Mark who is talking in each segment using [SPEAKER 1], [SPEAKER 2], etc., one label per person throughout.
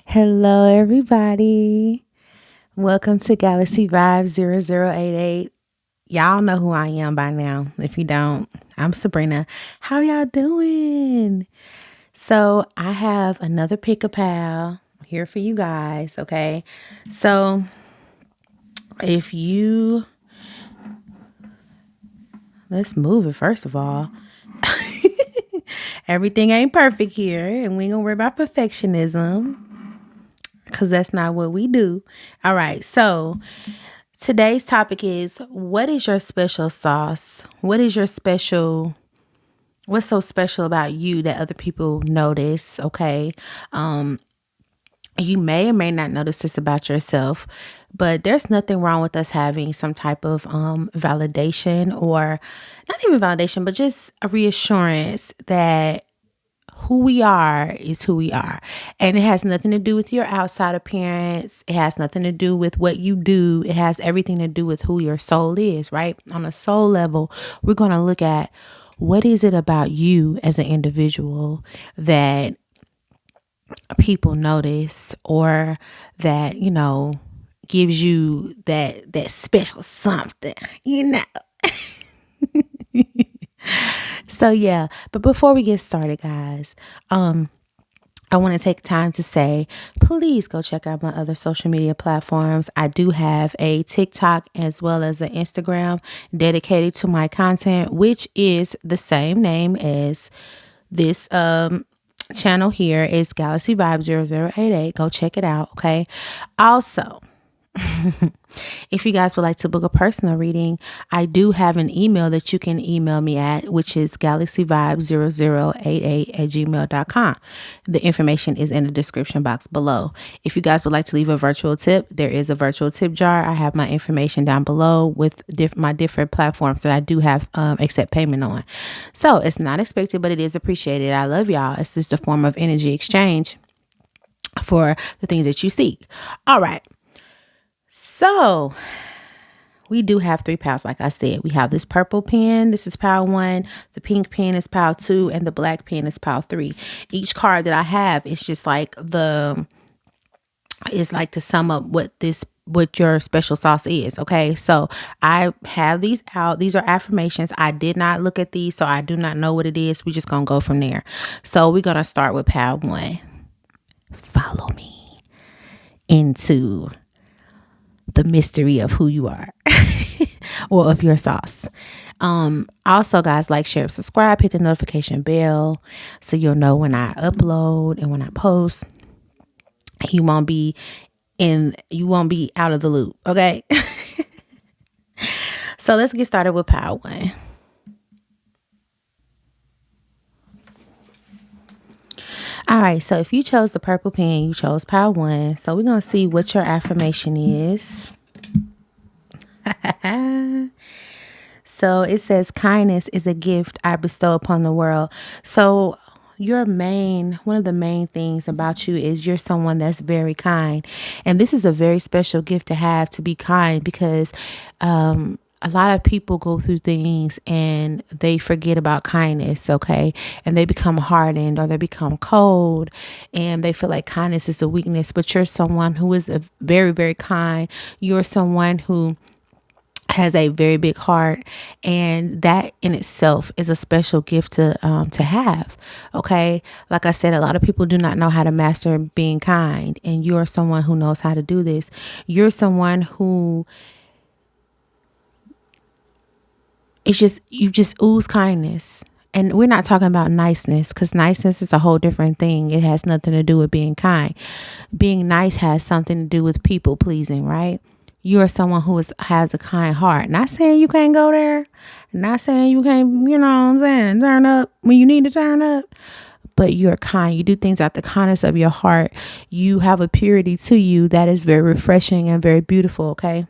[SPEAKER 1] Hello, everybody. Welcome to Galaxy Vibe 0088. Y'all know who I am by now. If you don't, I'm Sabrina. How y'all doing? So, I have another pick a pal here for you guys, okay? So, if you let's move it first of all. Everything ain't perfect here, and we ain't gonna worry about perfectionism because that's not what we do. All right, so today's topic is, what is your special sauce? What's so special about you that other people notice? Okay. You may or may not notice this about yourself, but there's nothing wrong with us having some type of validation, or not even validation, but just a reassurance that who we are is who we are. And it has nothing to do with your outside appearance. It has nothing to do with what you do. It has everything to do with who your soul is, right? On a soul level, we're going to look at what is it about you as an individual that people notice, or that, gives you that special something, you know. So yeah, but before we get started, guys, I want to take time to say, please go check out my other social media platforms. I do have a TikTok as well as an Instagram dedicated to my content, which is the same name as this channel here, is Galaxy Vibe 0088. Go check it out, okay? Also, if you guys would like to book a personal reading, I do have an email that you can email me at, which is galaxyvibe0088@gmail.com. The information is in the description box below. If you guys would like to leave a virtual tip, there is a virtual tip jar. I have my information down below with my different platforms that I do have accept payment on. So it's not expected, but it is appreciated. I love y'all. It's just a form of energy exchange for the things that you seek. All right. So we do have 3 pals. Like I said, we have this purple pen. This is pal 1. The pink pen is pal 2, and the black pen is pal 3. Each card that I have is just like it's like to sum up what your special sauce is. Okay. So I have these out. These are affirmations. I did not look at these, so I do not know what it is. We just gonna go from there. So we're gonna start with pal 1. Follow me into the mystery of who you are. Or of your sauce. Also, guys, like, share, subscribe, hit the notification bell so you'll know when I upload and when I post. You won't be out of the loop, okay? So let's get started with pile 1. All right, so if you chose the purple pen, you chose pile 1. So we're going to see what your affirmation is. So it says, kindness is a gift I bestow upon the world. So one of the main things about you is you're someone that's very kind. And this is a very special gift to have, to be kind, because a lot of people go through things and they forget about kindness, okay? And they become hardened, or they become cold, and they feel like kindness is a weakness. But you're someone who is a very, very kind. You're someone who has a very big heart, and that in itself is a special gift to have. Okay, like I said, a lot of people do not know how to master being kind, and you are someone who knows how to do this. You're someone who you just ooze kindness. And we're not talking about niceness, because niceness is a whole different thing. It has nothing to do with being kind. Being nice has something to do with people pleasing, right? You are someone who has a kind heart. Not saying you can't go there. Not saying you can't, you know what I'm saying, turn up when you need to turn up. But you're kind. You do things out the kindness of your heart. You have a purity to you that is very refreshing and very beautiful, okay?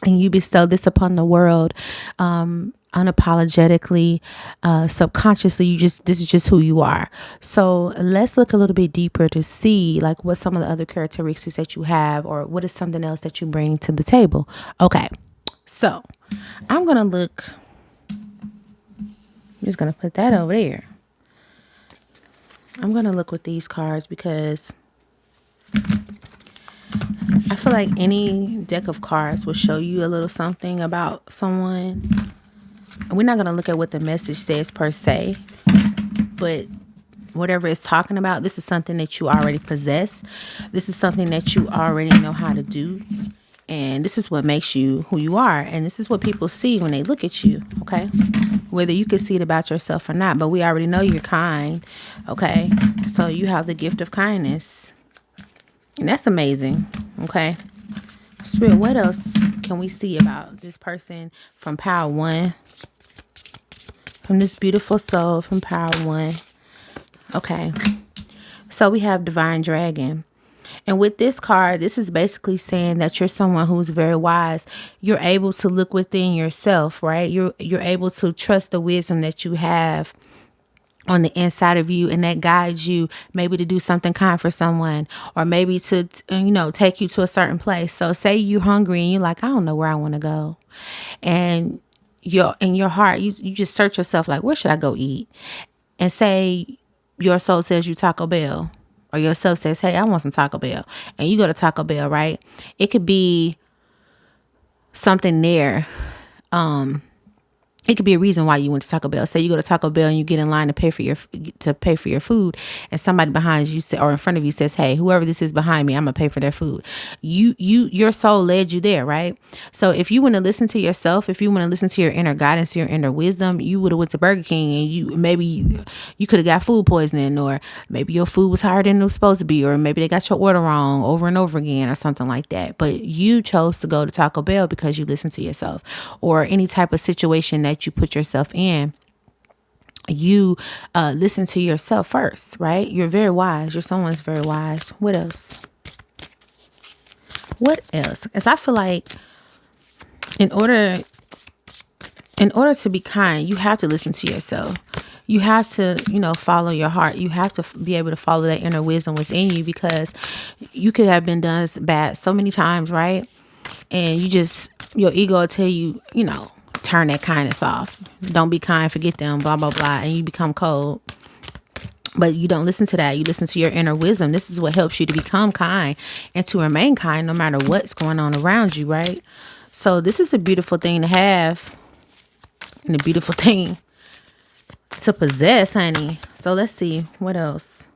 [SPEAKER 1] And you bestow this upon the world unapologetically, subconsciously. This is just who you are. So let's look a little bit deeper to see, like, what some of the other characteristics that you have, or what is something else that you bring to the table. Okay, so I'm just gonna put that over there. I'm gonna look with these cards because I feel like any deck of cards will show you a little something about someone. We're not going to look at what the message says per se, but whatever it's talking about, this is something that you already possess. This is something that you already know how to do. And this is what makes you who you are. And this is what people see when they look at you, okay? Whether you can see it about yourself or not, but we already know you're kind, okay? So you have the gift of kindness. And that's amazing, okay? Spirit, what else can we see about this person from Power 1? From this beautiful soul from Power 1. Okay. So we have Divine Dragon. And with this card, this is basically saying that you're someone who's very wise. You're able to look within yourself, right? You're able to trust the wisdom that you have on the inside of you, and that guides you maybe to do something kind for someone, or maybe to take you to a certain place. So say you're hungry and you're like, I don't know where I want to go, and you're in your heart, you just search yourself like, where should I go eat? And say your soul says you Taco Bell, or your soul says, hey, I want some Taco Bell, and you go to Taco Bell, right? It could be something there. It could be a reason why you went to Taco Bell. Say you go to Taco Bell and you get in line to pay for your food, and somebody behind you or in front of you says, "Hey, whoever this is behind me, I'm gonna pay for their food." Your soul led you there, right? So if you want to listen to yourself, if you want to listen to your inner guidance, your inner wisdom, you would have went to Burger King, and you could have got food poisoning, or maybe your food was higher than it was supposed to be, or maybe they got your order wrong over and over again, or something like that. But you chose to go to Taco Bell because you listened to yourself, or any type of situation that you put yourself in. You listen to yourself first, right? You're very wise. You're someone's very wise. What else? Because I feel like in order to be kind, you have to listen to yourself. You have to, follow your heart. You have to be able to follow that inner wisdom within you, because you could have been done bad so many times, right? And your ego will tell you, turn that kindness off. Don't be kind, forget them, blah, blah, blah. And you become cold. But you don't listen to that. You listen to your inner wisdom. This is what helps you to become kind and to remain kind no matter what's going on around you, right? So this is a beautiful thing to have, and a beautiful thing to possess, honey. So let's see what else.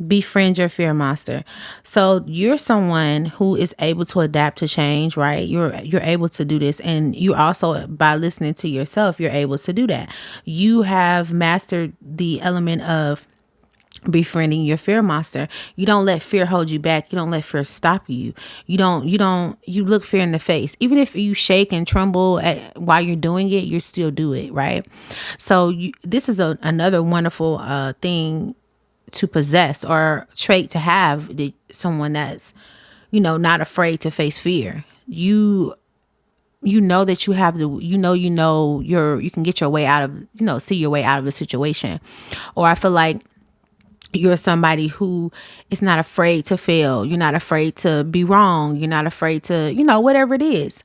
[SPEAKER 1] Befriend your fear monster. So you're someone who is able to adapt to change, right? You're able to do this, and you also, by listening to yourself, you're able to do that. You have mastered the element of befriending your fear monster. You don't let fear hold you back. You don't let fear stop you. You look fear in the face. Even if you shake and tremble while you're doing it, you still do it, right? So this is another wonderful thing to possess, or trait to have, someone that's not afraid to face fear. You know that you have you can get your way out of, see your way out of a situation. Or I feel like you're somebody who is not afraid to fail. You're not afraid to be wrong. You're not afraid to, whatever it is.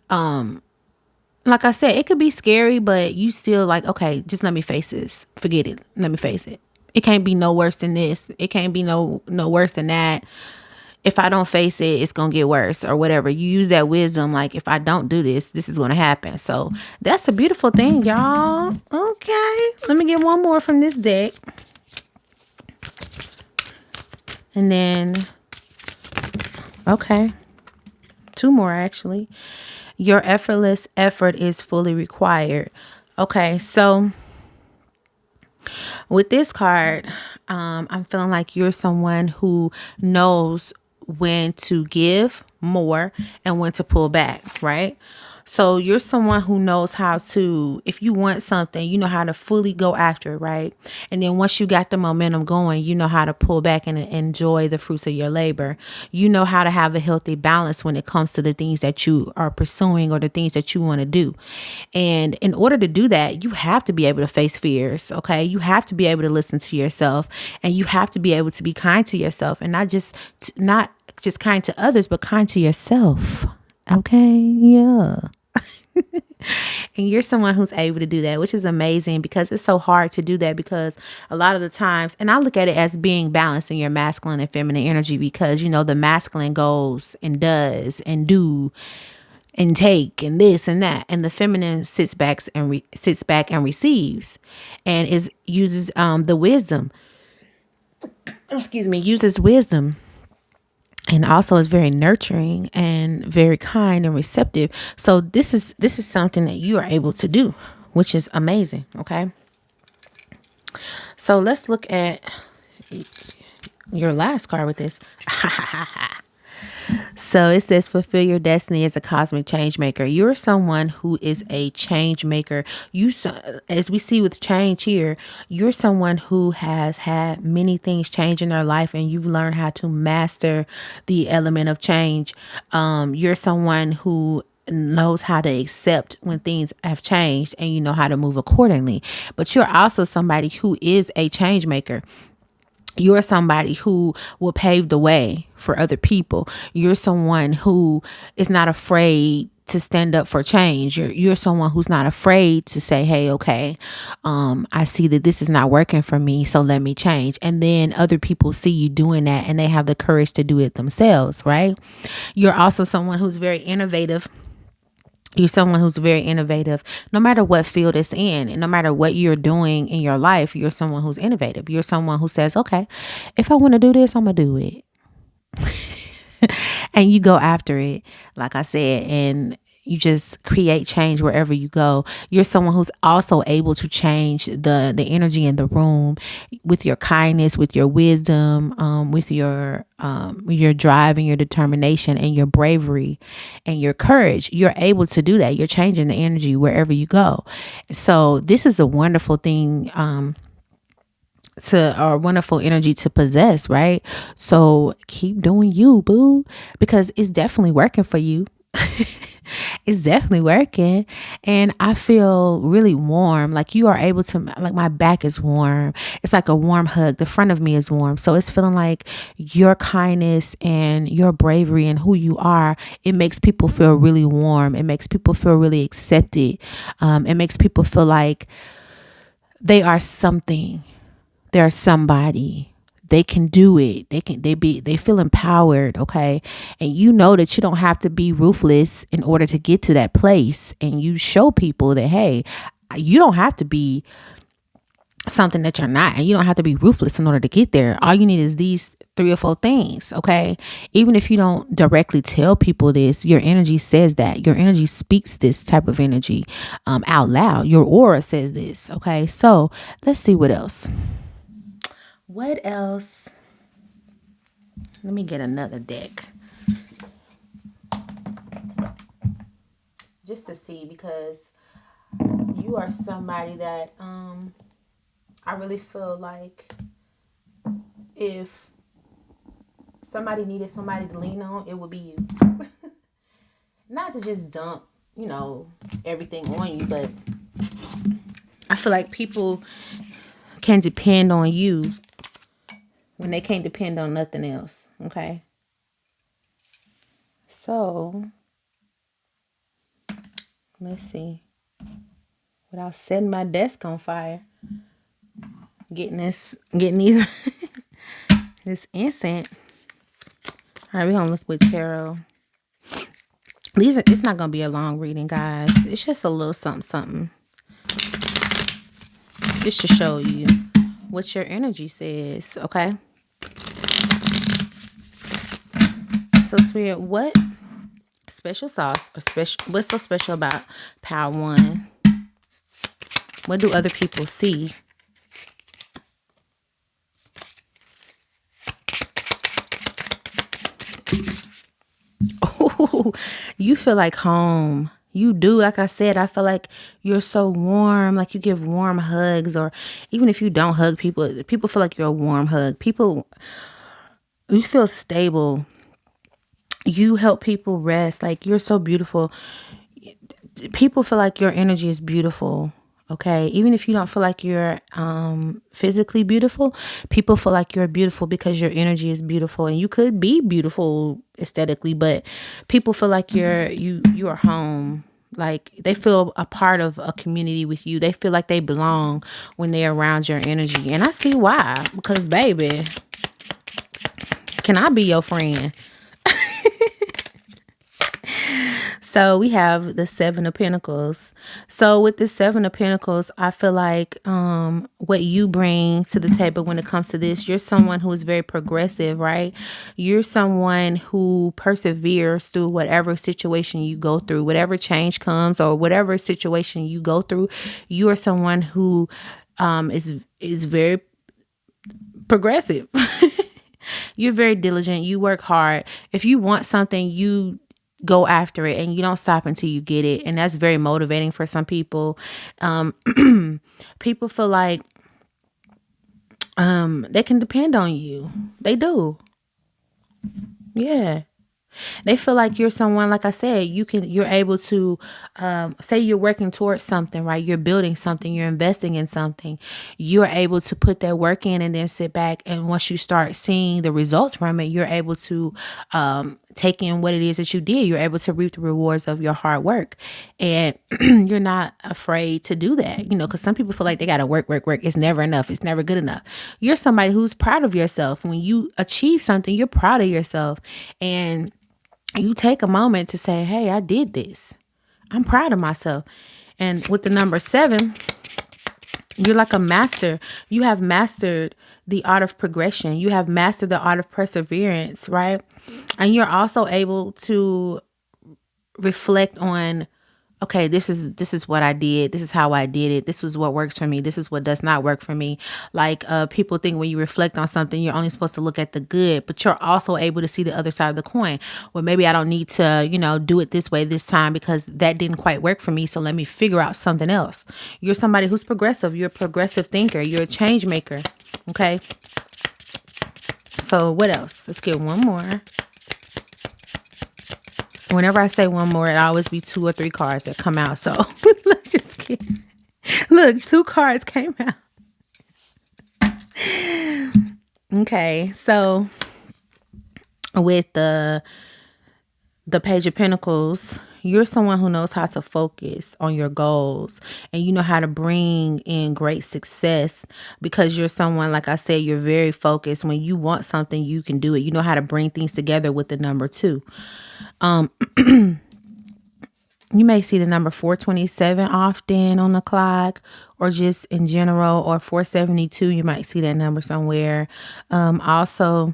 [SPEAKER 1] Like I said, it could be scary, but you still like, okay, just let me face this. Forget it. Let me face it. It can't be no worse than this. It can't be no worse than that. If I don't face it, it's going to get worse, or whatever. You use that wisdom. Like, if I don't do this, this is going to happen. So that's a beautiful thing, y'all. Okay. Let me get one more from this deck. And then, okay. Two more, actually. Your effortless effort is fully required. Okay. So with this card, I'm feeling like you're someone who knows when to give more and when to pull back, right? So you're someone who knows how to, if you want something, you know how to fully go after it, right? And then once you got the momentum going, you know how to pull back and enjoy the fruits of your labor. You know how to have a healthy balance when it comes to the things that you are pursuing or the things that you want to do. And in order to do that, you have to be able to face fears, okay? You have to be able to listen to yourself, and you have to be able to be kind to yourself, and not just kind to others, but kind to yourself. Okay. Yeah. And you're someone who's able to do that, which is amazing because it's so hard to do that because a lot of the times, and I look at it as being balanced in your masculine and feminine energy because, the masculine goes and does and do and take and this and that, and the feminine sits back and receives and uses the wisdom, uses wisdom, and also is very nurturing and very kind and receptive. So this is something that you are able to do, which is amazing. Okay, so let's look at your last card with this. So it says, fulfill your destiny as a cosmic change maker. You're someone who is a change maker. As we see with change here, you're someone who has had many things change in their life, and you've learned how to master the element of change. You're someone who knows how to accept when things have changed, and you know how to move accordingly. But you're also somebody who is a change maker. You're somebody who will pave the way for other people. You're someone who is not afraid to stand up for change. You're someone who's not afraid to say, hey, okay, I see that this is not working for me, so let me change. And then other people see you doing that and they have the courage to do it themselves, right? You're also someone who's very innovative. You're someone who's very innovative, no matter what field it's in, and no matter what you're doing in your life. You're someone who's innovative. You're someone who says, okay, if I want to do this, I'm going to do it. And you go after it, like I said, and you just create change wherever you go. You're someone who's also able to change the energy in the room with your kindness, with your wisdom, with your drive and your determination and your bravery and your courage. You're able to do that. You're changing the energy wherever you go. So this is a wonderful thing, or wonderful energy to possess, right? So keep doing you, boo, because it's definitely working for you. It's definitely working. And I feel really warm. Like you are able to, like my back is warm. It's like a warm hug. The front of me is warm. So it's feeling like your kindness and your bravery and who you are, it makes people feel really warm. It makes people feel really accepted. It makes people feel like they are something. They're somebody. They can do it. They feel empowered. Okay. And you know that you don't have to be ruthless in order to get to that place. And you show people that, hey, you don't have to be something that you're not, and you don't have to be ruthless in order to get there. All you need is these 3 or 4 things. Okay. Even if you don't directly tell people this, your energy says that. Your energy speaks this type of energy out loud. Your aura says this. Okay. So let's see what else. What else? Let me get another deck. Just to see, because you are somebody that I really feel like if somebody needed somebody to lean on, it would be you. Not to just dump, everything on you, but I feel like people can depend on you when they can't depend on nothing else. Okay. So let's see. Without setting my desk on fire, getting these this incense. All right, we're gonna look with tarot. It's not gonna be a long reading, guys. It's just a little something, just to show you what your energy says. Okay. So, Spirit, what special sauce or what's so special about Power One? What do other people see? Oh, you feel like home. You do. Like I said, I feel like you're so warm. Like you give warm hugs, or even if you don't hug people feel like you're a warm hug. You feel stable. You help people rest. Like you're so beautiful. People feel like your energy is beautiful. Okay. Even if you don't feel like you're physically beautiful, people feel like you're beautiful because your energy is beautiful. And you could be beautiful aesthetically, but people feel like you are home. Like they feel a part of a community with you. They feel like they belong when they're around your energy. And I see why. Because baby, can I be your friend? So we have the Seven of Pentacles. So with the Seven of Pentacles, I feel like what you bring to the table when it comes to this, you're someone who is very progressive, right? You're someone who perseveres through whatever situation you go through, whatever change comes or whatever situation you go through. You are someone who is very progressive. You're very diligent. You work hard. If you want something, you go after it and you don't stop until you get it. And that's very motivating for some people. People feel like they can depend on you. They do. Yeah. They feel like you're someone, like I said, you're able to say you're working towards something, right? You're building something, you're investing in something. You're able to put that work in and then sit back. And once you start seeing the results from it, you're able to take in what it is that you did. You're able to reap the rewards of your hard work. And you're not afraid to do that, because some people feel like they got to work, work, work. It's never enough. It's never good enough. You're somebody who's proud of yourself. When you achieve something, you're proud of yourself. And you take a moment to say, hey, I did this. I'm proud of myself. And with the number 7, you're like a master. You have mastered the art of progression. You have mastered the art of perseverance, right? And you're also able to reflect on, okay, this is what I did. This is how I did it. This is what works for me. This is what does not work for me. Like people think when you reflect on something, you're only supposed to look at the good, but you're also able to see the other side of the coin. Well, maybe I don't need to, do it this way this time because that didn't quite work for me. So let me figure out something else. You're somebody who's progressive. You're a progressive thinker. You're a change maker. Okay. So what else? Let's get one more. Whenever I say one more, it always be 2 or 3 cards that come out. So let's just get. Look, 2 cards came out. Okay, so with the Page of Pentacles, you're someone who knows how to focus on your goals and you know how to bring in great success because you're someone, like I said, you're very focused. When you want something, you can do it. You know how to bring things together with the number 2. You may see the number 427 often on the clock or just in general, or 472. You might see that number somewhere. Also,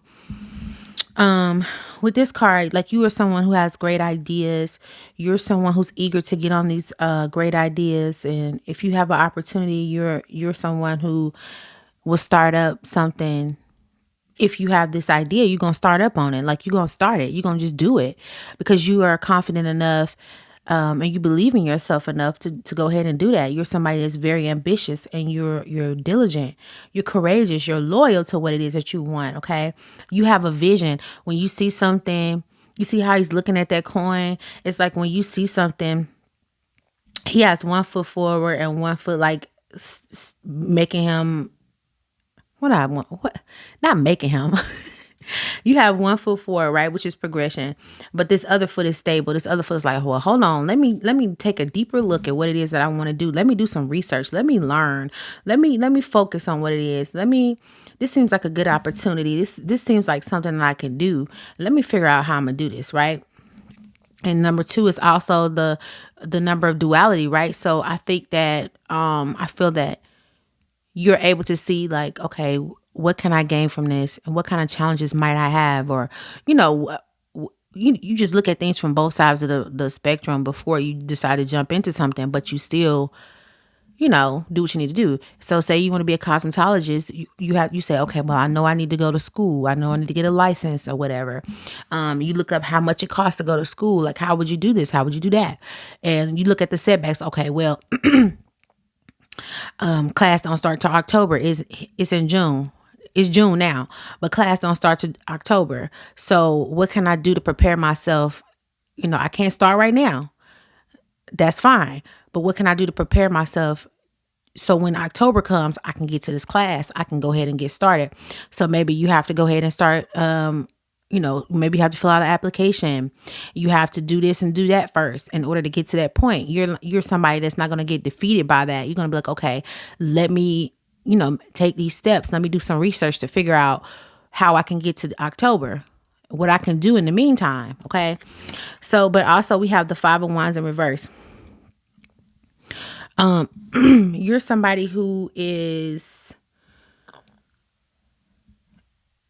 [SPEAKER 1] with this card, like you are someone who has great ideas. You're someone who's eager to get on these great ideas. And if you have an opportunity, you're someone who will start up something. If you have this idea, you're going to start up on it. Like you're going to start it. You're going to just do it because you are confident enough and you believe in yourself enough to go ahead and do that. You're somebody that's very ambitious and you're diligent. You're courageous. You're loyal to what it is that you want. Okay. You have a vision. When you see something, you see how he's looking at that coin. It's like when you see something, he has 1 foot forward and 1 foot like making him not making him. You have 1 foot forward, right? Which is progression. But this other foot is stable. This other foot is like, well, hold on. Let me take a deeper look at what it is that I want to do. Let me do some research. Let me learn. Let me focus on what it is. This seems like a good opportunity. This seems like something that I can do. Let me figure out how I'm gonna do this, right? And number 2 is also the number of duality, right? So I think that I feel that you're able to see like, okay, what can I gain from this? And what kind of challenges might I have? Or, you just look at things from both sides of the spectrum before you decide to jump into something, but you still, do what you need to do. So say you want to be a cosmetologist, you say, okay, well, I know I need to go to school. I know I need to get a license or whatever. You look up how much it costs to go to school. Like, how would you do this? How would you do that? And you look at the setbacks. Okay, well, class don't start till October. It's in June. It's June now, but class don't start till October. So what can I do to prepare myself? I can't start right now. That's fine. But what can I do to prepare myself so when October comes, I can get to this class. I can go ahead and get started. So maybe you have to go ahead and start, maybe you have to fill out an application. You have to do this and do that first in order to get to that point. You're somebody that's not going to get defeated by that. You're going to be like, okay, let me, take these steps. Let me do some research to figure out how I can get to October, what I can do in the meantime. Okay. So, but also we have the 5 of Wands in reverse. You're somebody who is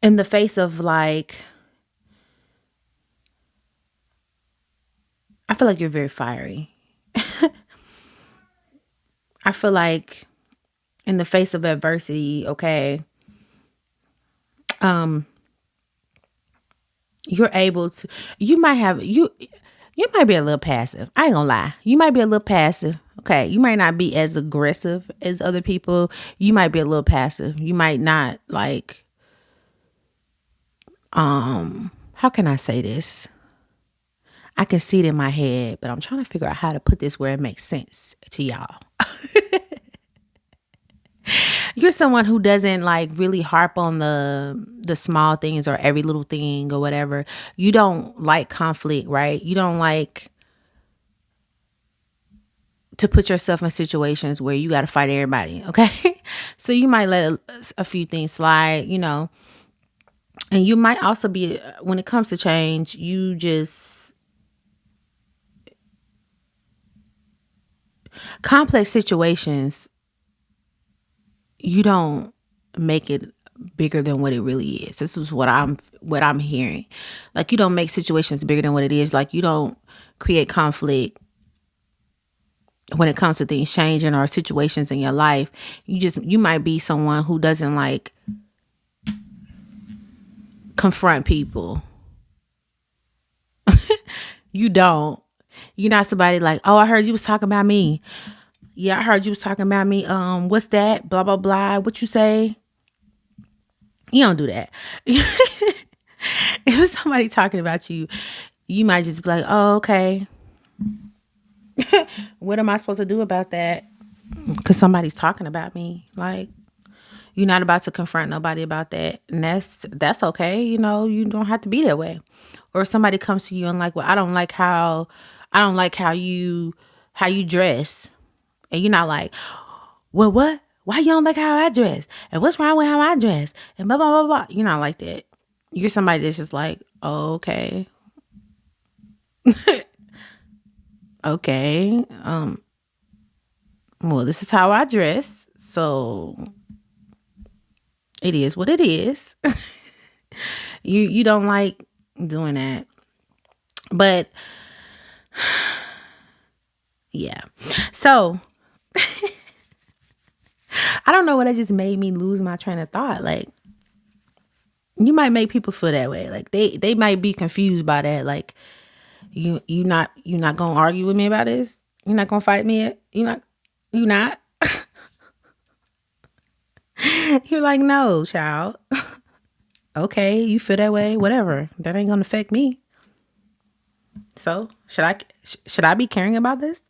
[SPEAKER 1] in the face of like, I feel like you're very fiery. I feel like in the face of adversity, okay, you're able to, you might be a little passive. I ain't gonna lie. You might be a little passive. Okay. You might not be as aggressive as other people. You might be a little passive. You might not like, how can I say this? I can see it in my head, but I'm trying to figure out how to put this where it makes sense to y'all. You're someone who doesn't like really harp on the small things or every little thing or whatever. You don't like conflict, right? You don't like to put yourself in situations where you got to fight everybody, okay? So you might let a few things slide, and you might also be, when it comes to change, you just, complex situations, you don't make it bigger than what it really is. This is what I'm hearing. Like, you don't make situations bigger than what it is. Like, you don't create conflict when it comes to things changing or situations in your life. You might be someone who doesn't like confront people. You don't. You're not somebody like, oh, I heard you was talking about me. Yeah, I heard you was talking about me. What's that? Blah, blah, blah. What you say? You don't do that. If somebody talking about you, you might just be like, oh, okay. What am I supposed to do about that? Because somebody's talking about me. Like, you're not about to confront nobody about that. And that's okay. You don't have to be that way. Or if somebody comes to you and like, well, I don't like how you dress. And you're not like, well, what? Why you don't like how I dress? And what's wrong with how I dress? And blah, blah, blah, blah. You're not like that. You're somebody that's just like, oh, okay. Okay. Well, this is how I dress. So it is what it is. You don't like doing that. But yeah. So I don't know what that just made me lose my train of thought. Like, you might make people feel that way. Like they might be confused by that. Like, you not gonna argue with me about this? You're not gonna fight me? You not? You're like, no, child. Okay, you feel that way, whatever. That ain't gonna affect me. So should I be caring about this?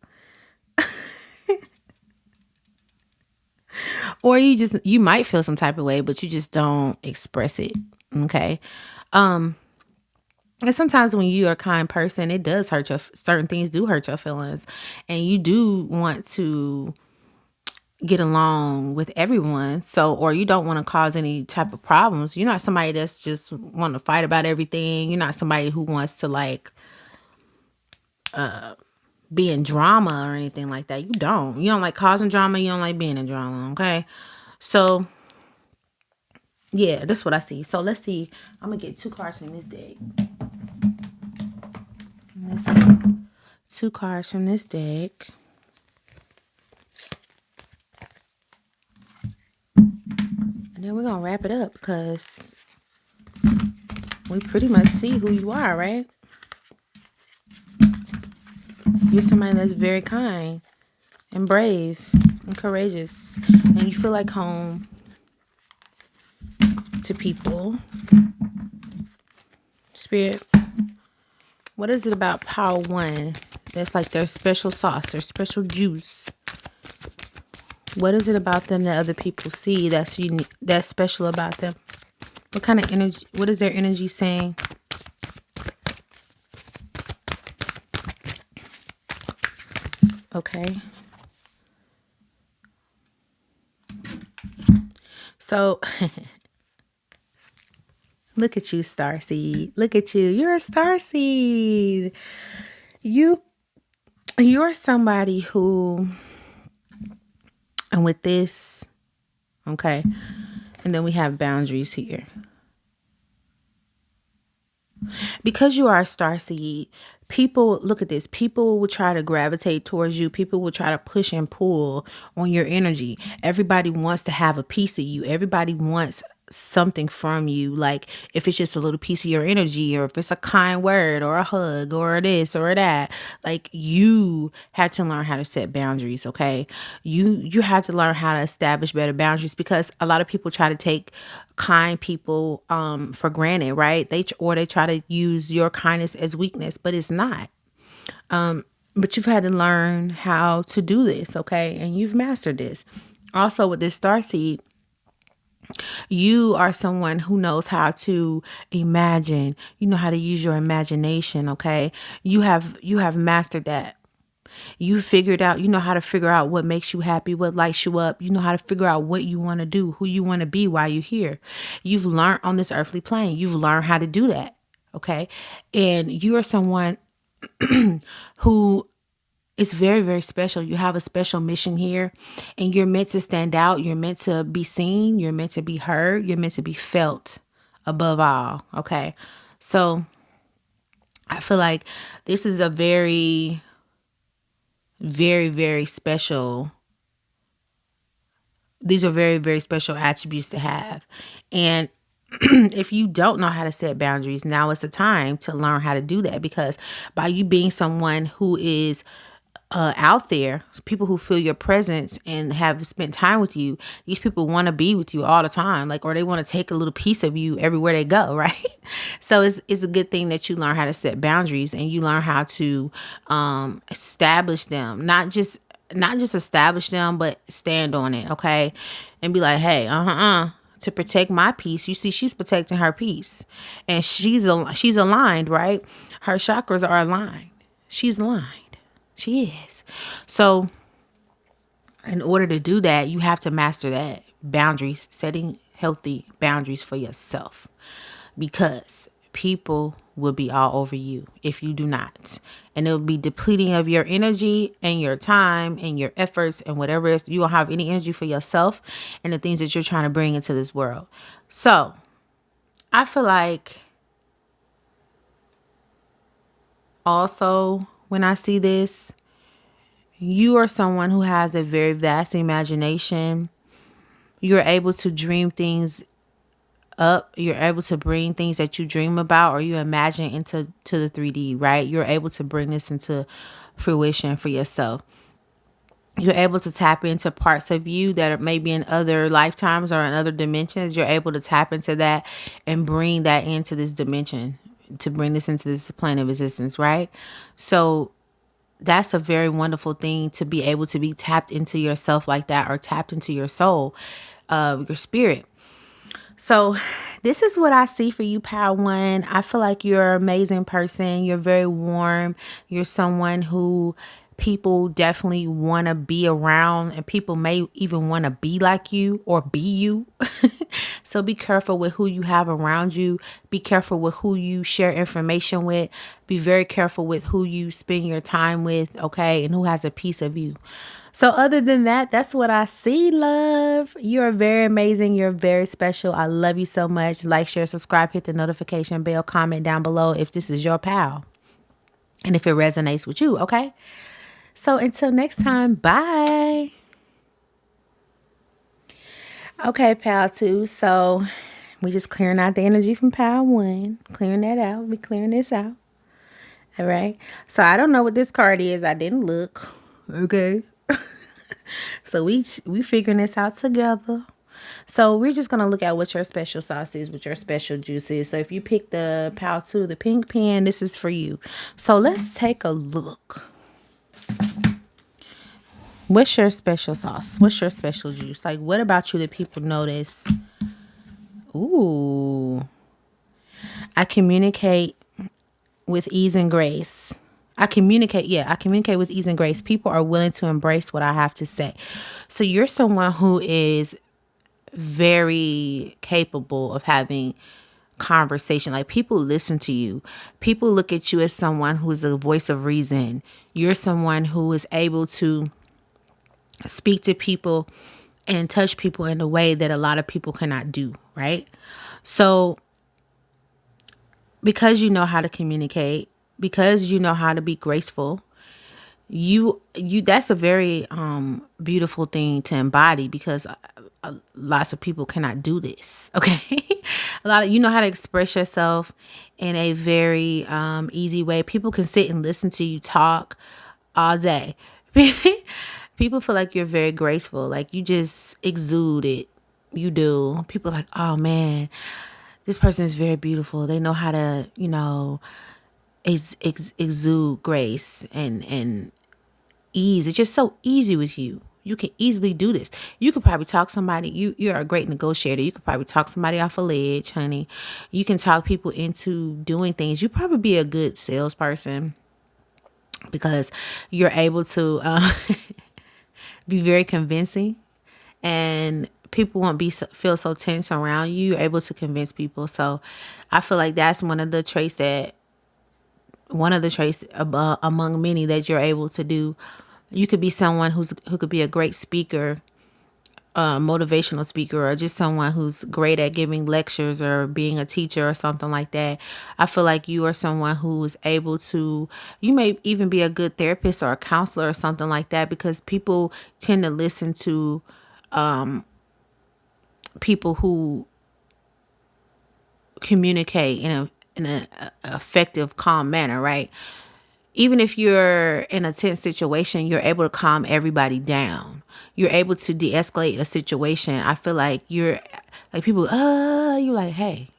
[SPEAKER 1] Or you might feel some type of way, but you just don't express it. Okay. And sometimes when you're a kind person, it does hurt certain things do hurt your feelings. And you do want to get along with everyone. So, or you don't want to cause any type of problems. You're not somebody that's just want to fight about everything. You're not somebody who wants to like, be in drama or anything like that. You don't like causing drama. You don't like being in drama. Okay. So yeah, that's what I see. So let's see. I'm going to get 2 cards from this deck. Let's see. 2 cards from this deck. And then we're going to wrap it up because we pretty much see who you are, right? You're somebody that's very kind and brave and courageous. And you feel like home to people. Spirit, what is it about Power 1 that's like their special sauce, their special juice? What is it about them that other people see that's unique, that's special about them? What kind of energy, what is their energy saying? Okay. So look at you, Starseed. Look at you. You're a Starseed. You you're somebody who, and with this, okay, and then we have boundaries here. Because you are a star seed, people look at this. People will try to gravitate towards you. People will try to push and pull on your energy. Everybody wants to have a piece of you. Everybody wants something from you. Like if it's just a little piece of your energy, or if it's a kind word or a hug or this or that. Like you had to learn how to set boundaries, okay? You had to learn how to establish better boundaries, because a lot of people try to take kind people for granted, right? They try to use your kindness as weakness, but it's not. But you've had to learn how to do this, okay? And you've mastered this. Also with this star seed, you are someone who knows how to imagine. You know how to use your imagination, okay? You have mastered that. You figured out, you know how to figure out what makes you happy, what lights you up. You know how to figure out what you want to do, who you want to be while you're here. You've learned on this earthly plane. You've learned how to do that. Okay. And you are someone who is very, very special. You have a special mission here, and you're meant to stand out. You're meant to be seen. You're meant to be heard. You're meant to be felt above all. Okay. So I feel like this is a very, very, very special. These are very, very special attributes to have. And if you don't know how to set boundaries, now is the time to learn how to do that, because by you being someone who is out there, people who feel your presence and have spent time with you, these people want to be with you all the time, like, or they want to take a little piece of you everywhere they go, right? So it's a good thing that you learn how to set boundaries, and you learn how to establish them, not just establish them, but stand on it, okay? And be like, hey, to protect my peace. You see, she's protecting her peace, and she's aligned, right? Her chakras are aligned. She's aligned. She is. So in order to do that, you have to master that boundaries, setting healthy boundaries for yourself, because people will be all over you if you do not. And it will be depleting of your energy and your time and your efforts and whatever else. You won't have any energy for yourself and the things that you're trying to bring into this world. So I feel like also when I see this, you are someone who has a very vast imagination. You're able to dream things up. You're able to bring things that you dream about or you imagine into the 3D, right? You're able to bring this into fruition for yourself. You're able to tap into parts of you that are maybe in other lifetimes or in other dimensions. You're able to tap into that and bring that into this dimension, to bring this into this plane of existence, right? So that's a very wonderful thing, to be able to be tapped into yourself like that, or tapped into your soul, your spirit. So this is what I see for you, Power One. I feel like you're an amazing person. You're very warm. You're someone who people definitely want to be around, and people may even want to be like you or be you. So be careful with who you have around you. Be careful with who you share information with. Be very careful with who you spend your time with, okay? And who has a piece of you. So other than that, that's what I see, love. You're very amazing. You're very special. I love you so much. Like, share, subscribe, hit the notification bell, comment down below if this is your pal and if it resonates with you, okay? So until next time, bye. Okay, pal two. So we just clearing out the energy from pal one. Clearing that out. We clearing this out. All right. So I don't know what this card is. I didn't look. Okay. So we figuring this out together. So we're just gonna look at what your special sauce is, what your special juice is. So if you pick the pal two, the pink pen, this is for you. So let's take a look. What's your special sauce? What's your special juice? Like, what about you that people notice? Ooh. I communicate with ease and grace. I communicate with ease and grace. People are willing to embrace what I have to say. So you're someone who is very capable of having conversation. Like, people listen to you. People look at you as someone who is a voice of reason. You're someone who is able to speak to people and touch people in a way that a lot of people cannot do, right? So because you know how to communicate, because you know how to be graceful, you that's a very beautiful thing to embody, because lots of people cannot do this. Okay. A lot of, you know how to express yourself in a very easy way. People can sit and listen to you talk all day. People feel like you're very graceful, like you just exude it. You do. People are like, oh man, this person is very beautiful. They know how to, exude grace and ease. It's just so easy with you. You can easily do this. You could probably talk somebody. You're a great negotiator. You could probably talk somebody off a ledge, honey. You can talk people into doing things. You probably be a good salesperson, because you're able to be very convincing, and people won't feel so tense around you. You're able to convince people. So I feel like that's one of the traits among many that you're able to do. You could be someone who could be a great speaker, motivational speaker, or just someone who's great at giving lectures or being a teacher or something like that. I feel like you are someone who is able to, you may even be a good therapist or a counselor or something like that, because people tend to listen to people who communicate in a effective, calm manner, right? Even if you're in a tense situation, you're able to calm everybody down. You're able to de-escalate a situation. I feel like you're like, people, you're like, hey,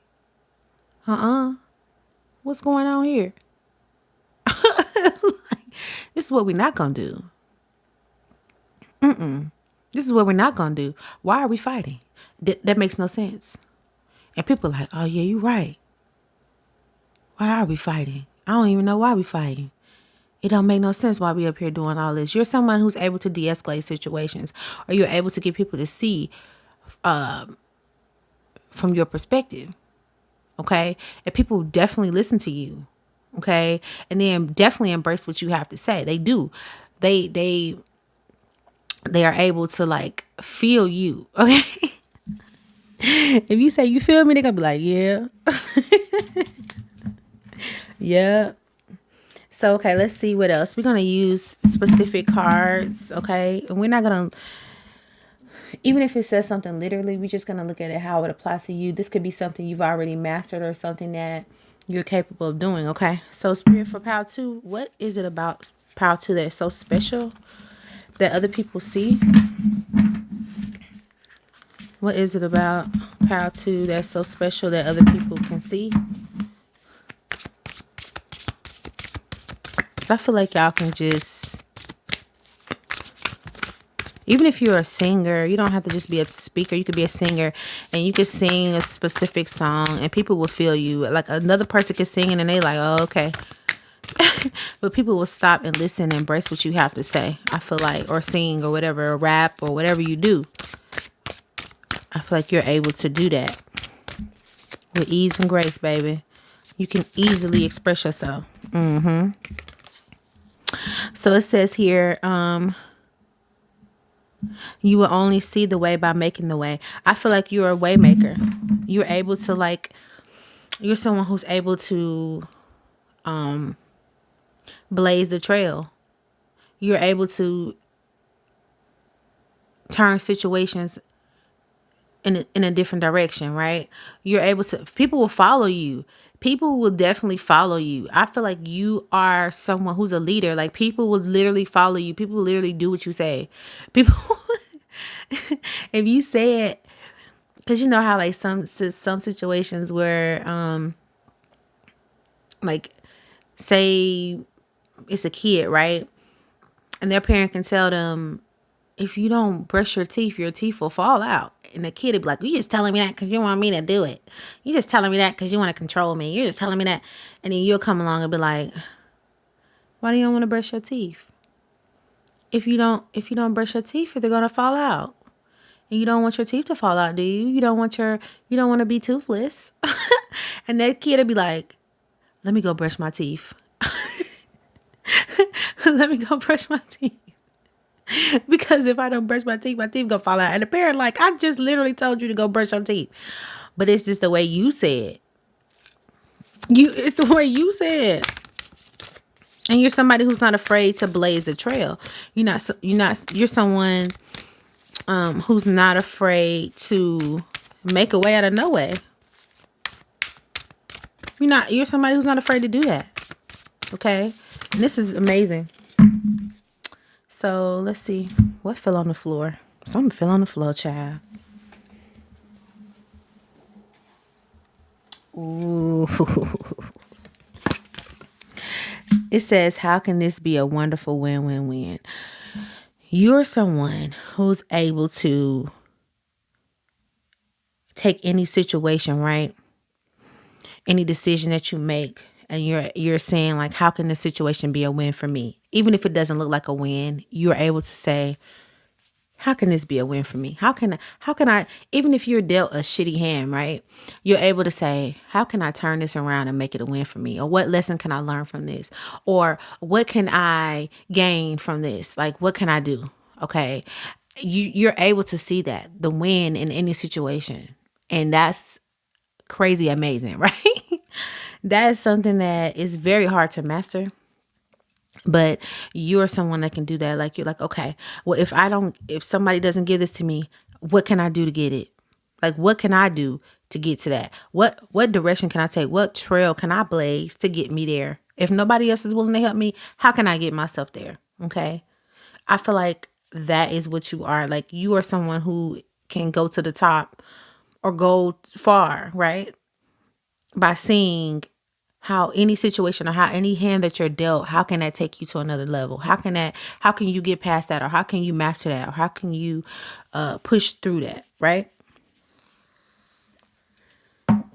[SPEAKER 1] what's going on here? This is what we're not going to do. This is what we're not going to do. Why are we fighting? That makes no sense. And people are like, oh yeah, you're right. Why are we fighting? I don't even know why we fighting. It don't make no sense why we up here doing all this. You're someone who's able to de-escalate situations, or you're able to get people to see from your perspective. Okay. And people definitely listen to you. Okay. And then definitely embrace what you have to say. They do. They are able to like feel you. Okay. If you say you feel me, they're gonna be like, yeah. Yeah. So, okay, let's see what else. We're going to use specific cards, okay? And we're not going to, even if it says something literally, we're just going to look at it how it applies to you. This could be something you've already mastered or something that you're capable of doing, okay? So, Spirit, for Power 2, what is it about Power 2 that's so special that other people see? What is it about Power 2 that's so special that other people can see? I feel like y'all can just, even if you're a singer, you don't have to just be a speaker. You could be a singer and you could sing a specific song and people will feel you. Like another person could sing and they like, oh, okay. But people will stop and listen and embrace what you have to say. I feel like, or sing or whatever, or rap or whatever you do. I feel like you're able to do that with ease and grace, baby. You can easily express yourself. So it says here, you will only see the way by making the way. I feel like you're a way maker. You're able to like, you're someone who's able to blaze the trail. You're able to turn situations in a different direction, right? You're able to, people will follow you. People will definitely follow you. I feel like you are someone who's a leader. Like people will literally follow you. People will literally do what you say. People, if you say it, because you know how like some situations where like say it's a kid, right? And their parent can tell them, if you don't brush your teeth will fall out. And the kid would be like, you just telling me that because you want me to do it. You just telling me that because you want to control me. You're just telling me that. And then you'll come along and be like, Why do you don't want to brush your teeth? If you don't brush your teeth, they're gonna fall out. And you don't want your teeth to fall out, do you? You don't want to be toothless. And that kid will be like, let me go brush my teeth. Let me go brush my teeth. Because if I don't brush my teeth gonna fall out. And the parent like, I just literally told you to go brush your teeth. But it's just the way you said. It's the way you said. And you're somebody who's not afraid to blaze the trail. You're someone who's not afraid to make a way out of no way. You're somebody who's not afraid to do that. Okay? And this is amazing. So let's see. What fell on the floor? Something fell on the floor, child. Ooh. It says, how can this be a wonderful win-win-win? You're someone who's able to take any situation, right? Any decision that you make, and you're saying like, how can this situation be a win for me? Even if it doesn't look like a win, you're able to say, how can this be a win for me? How can I, even if you're dealt a shitty hand, right? You're able to say, how can I turn this around and make it a win for me? Or what lesson can I learn from this? Or what can I gain from this? Like, what can I do? Okay. You're able to see that, the win in any situation. And that's crazy amazing, right? That is something that is very hard to master. But you're someone that can do that. Like, you're like, okay, well, if somebody doesn't give this to me, what can I do to get it? Like, what can I do to get to that? What direction can I take? What trail can I blaze to get me there? If nobody else is willing to help me, how can I get myself there? Okay. I feel like that is what you are. Like, you are someone who can go to the top or go far, right? By seeing how any situation or how any hand that you're dealt, how can that take you to another level? How can you get past that? Or how can you master that? Or how can you push through that? Right?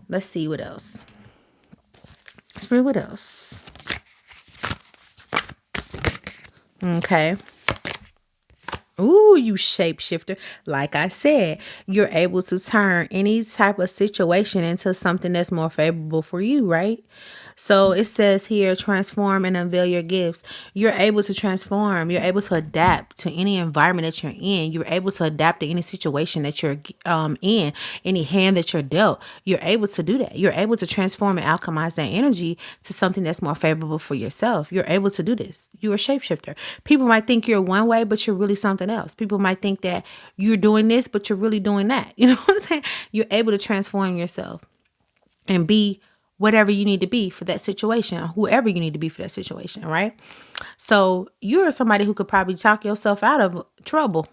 [SPEAKER 1] Let's see what else. Sabrina, what else? Okay. Ooh, you shapeshifter. Like I said, you're able to turn any type of situation into something that's more favorable for you, right? So it says here, transform and unveil your gifts. You're able to transform. You're able to adapt to any environment that you're in. You're able to adapt to any situation that you're in, any hand that you're dealt. You're able to do that. You're able to transform and alchemize that energy to something that's more favorable for yourself. You're able to do this. You're a shapeshifter. People might think you're one way, but you're really something else. People might think that you're doing this, but you're really doing that. You know what I'm saying? You're able to transform yourself and be whatever you need to be for that situation, or whoever you need to be for that situation, right? So you're somebody who could probably talk yourself out of trouble.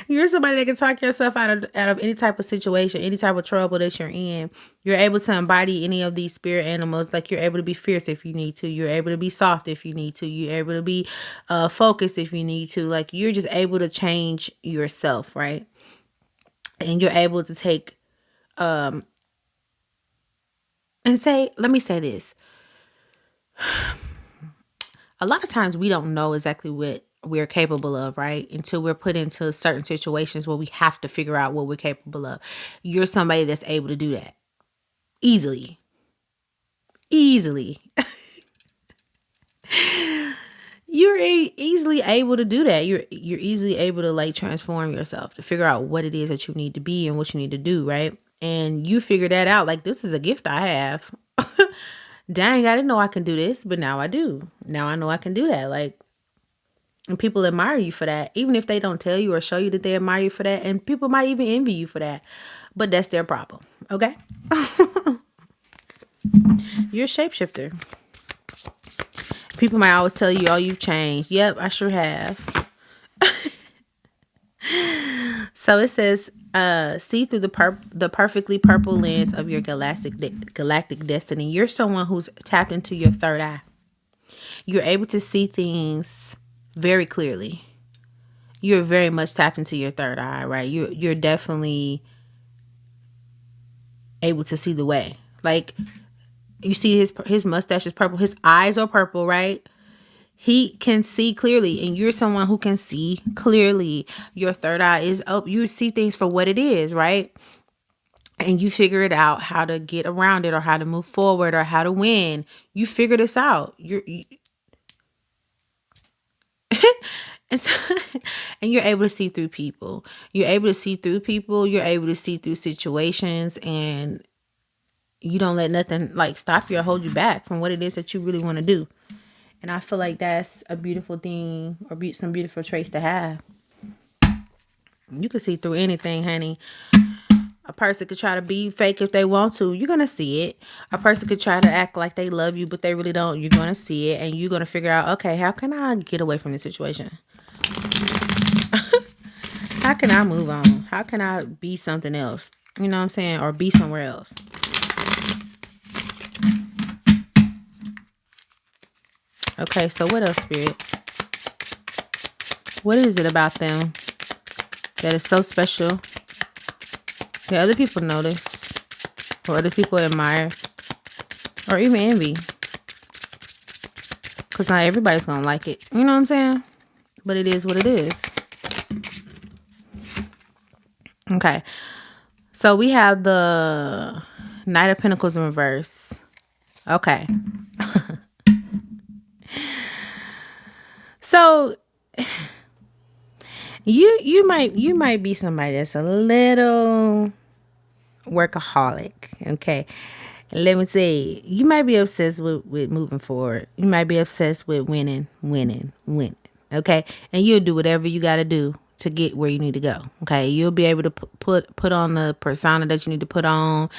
[SPEAKER 1] You're somebody that can talk yourself out of any type of situation, any type of trouble that you're in. You're able to embody any of these spirit animals. Like, you're able to be fierce if you need to. You're able to be soft if you need to. You're able to be focused if you need to. Like, you're just able to change yourself, right? And you're able to take and say, let me say this. A lot of times we don't know exactly what we're capable of, right? Until we're put into certain situations where we have to figure out what we're capable of. You're somebody that's able to do that easily. You're easily able to do that. You're easily able to like transform yourself, to figure out what it is that you need to be and what you need to do, right? And you figure that out. Like, this is a gift I have. Dang, I didn't know I can do this, but now I do. Now I know I can do that. Like, and people admire you for that, even if they don't tell you or show you that they admire you for that. And people might even envy you for that, but that's their problem. Okay. You're a shapeshifter. People might always tell you, oh, you've changed. Yep, I sure have. So it says, see through the perfectly purple lens of your galactic destiny. You're someone who's tapped into your third eye. You're able to see things very clearly. You're very much tapped into your third eye, right? You're definitely able to see the way. Like, You see his mustache is purple. His eyes are purple, right? He can see clearly, and you're someone who can see clearly. Your third eye is up. You see things for what it is, right? And you figure it out how to get around it, or how to move forward, or how to win. You figure this out. And, so, and you're able to see through people. You're able to see through people. You're able to see through situations, and you don't let nothing like stop you or hold you back from what it is that you really want to do. And I feel like that's a beautiful thing, or some beautiful traits to have. You can see through anything, honey. A person could try to be fake if they want to. You're going to see it. A person could try to act like they love you, but they really don't. You're going to see it. And you're going to figure out, okay, how can I get away from this situation? How can I move on? How can I be something else? You know what I'm saying? Or be somewhere else. Okay, so what else, Spirit? What is it about them that is so special that other people notice, or other people admire, or even envy? Because not everybody's going to like it. You know what I'm saying? But it is what it is. Okay. So we have the Knight of Pentacles in reverse. Okay. So you might be somebody that's a little workaholic. Okay. Let me tell you, you might be obsessed with moving forward. You might be obsessed with winning. Okay. And you'll do whatever you got to do to get where you need to go. Okay. You'll be able to put on the persona that you need to put on.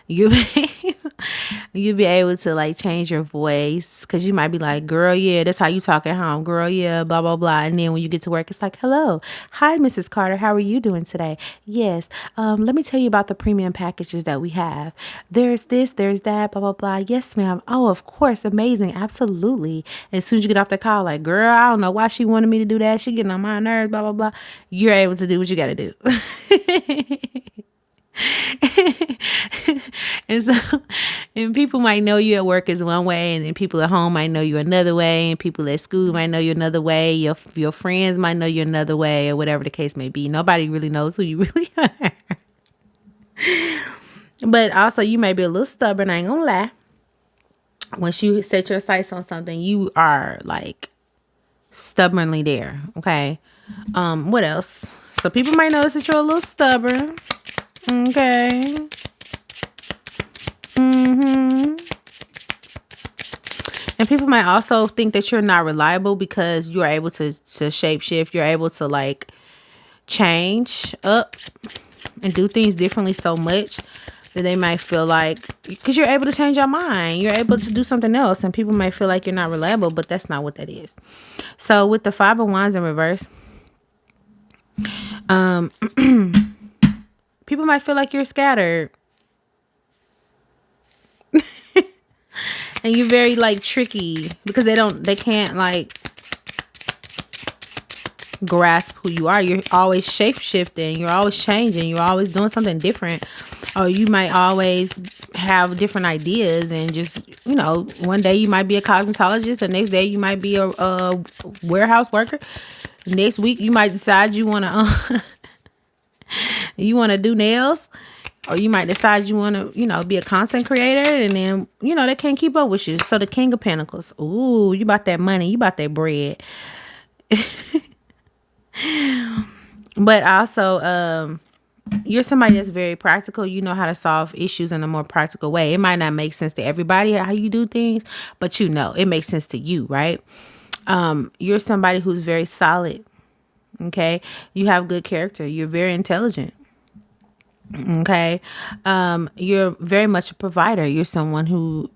[SPEAKER 1] You'll be able to like change your voice, because you might be like, girl, yeah, that's how you talk at home. Girl, yeah, blah, blah, blah. And then when you get to work, it's like, hello. Hi, Mrs. Carter. How are you doing today? Yes. Let me tell you about the premium packages that we have. There's this, there's that, blah, blah, blah. Yes, ma'am. Oh, of course. Amazing. Absolutely. As soon as you get off the call, like, girl, I don't know why she wanted me to do that. She getting on my nerves, blah, blah, blah. You're able to do what you got to do. And so, and people might know you at work as one way, and then people at home might know you another way, and people at school might know you another way. Your friends might know you another way, or whatever the case may be. Nobody really knows who you really are. But also, you may be a little stubborn. I ain't gonna lie. Once you set your sights on something, you are like stubbornly there. Okay. What else? So people might notice that you're a little stubborn. Okay. And people might also think that you're not reliable, because you are able to shape shift. You're able to like change up and do things differently so much that they might feel like, because you're able to change your mind, you're able to do something else, and people might feel like you're not reliable, but that's not what that is. So with the Five of Wands in reverse, people might feel like you're scattered. And you're very like tricky, because they can't like grasp who you are. You're always shape shifting. You're always changing. You're always doing something different. Or you might always have different ideas, and just, you know, one day you might be a cosmetologist, the next day you might be a warehouse worker. Next week you might decide you want to you want to do nails. Or you might decide you want to, you know, be a content creator, and then, you know, they can't keep up with you. So the King of Pentacles. Ooh, you about that money. You about that bread. But also, you're somebody that's very practical. You know how to solve issues in a more practical way. It might not make sense to everybody how you do things, but you know, it makes sense to you, right? You're somebody who's very solid. Okay. You have good character. You're very intelligent. Okay. You're very much a provider. You're someone who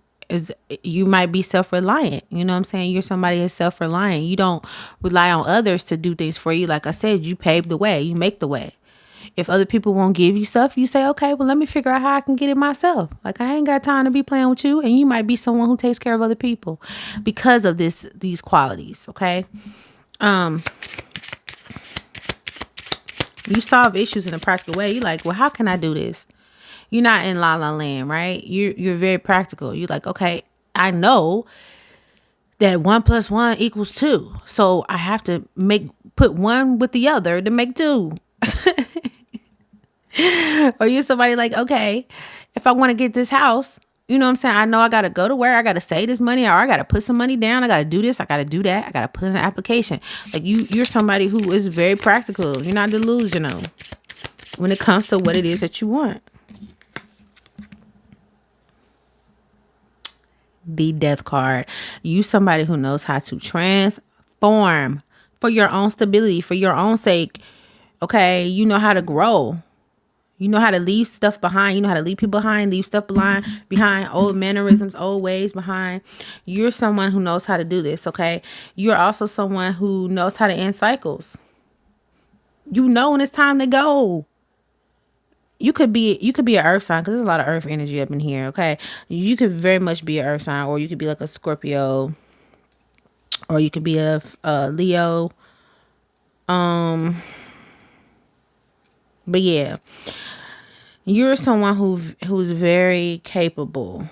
[SPEAKER 1] you might be self-reliant. You know what I'm saying? You're somebody who's self-reliant. You don't rely on others to do things for you. Like I said, you pave the way. You make the way. If other people won't give you stuff, you say, okay, well, let me figure out how I can get it myself. Like, I ain't got time to be playing with you. And you might be someone who takes care of other people because of these qualities. Okay. You solve issues in a practical way. You're like, well, how can I do this? You're not in la la land, right? You're very practical. You're like, okay, I know that 1 + 1 = 2. So I have to put one with the other to make two. Or you're somebody like, okay, if I want to get this house, you know what I'm saying? I know I got to go to work. I got to save this money, or I got to put some money down. I got to do this. I got to do that. I got to put in an application. Like you're somebody who is very practical. You're not delusional when it comes to what it is that you want. The death card. You somebody who knows how to transform for your own stability, for your own sake. Okay, you know how to grow. You know how to leave stuff behind. You know how to leave people behind, leave stuff behind, old mannerisms, old ways behind. You're someone who knows how to do this, okay? You're also someone who knows how to end cycles. You know when it's time to go. You could be an earth sign, because there's a lot of earth energy up in here, okay? You could very much be an earth sign, or you could be like a Scorpio, or you could be a Leo. But yeah, you're someone who's very capable.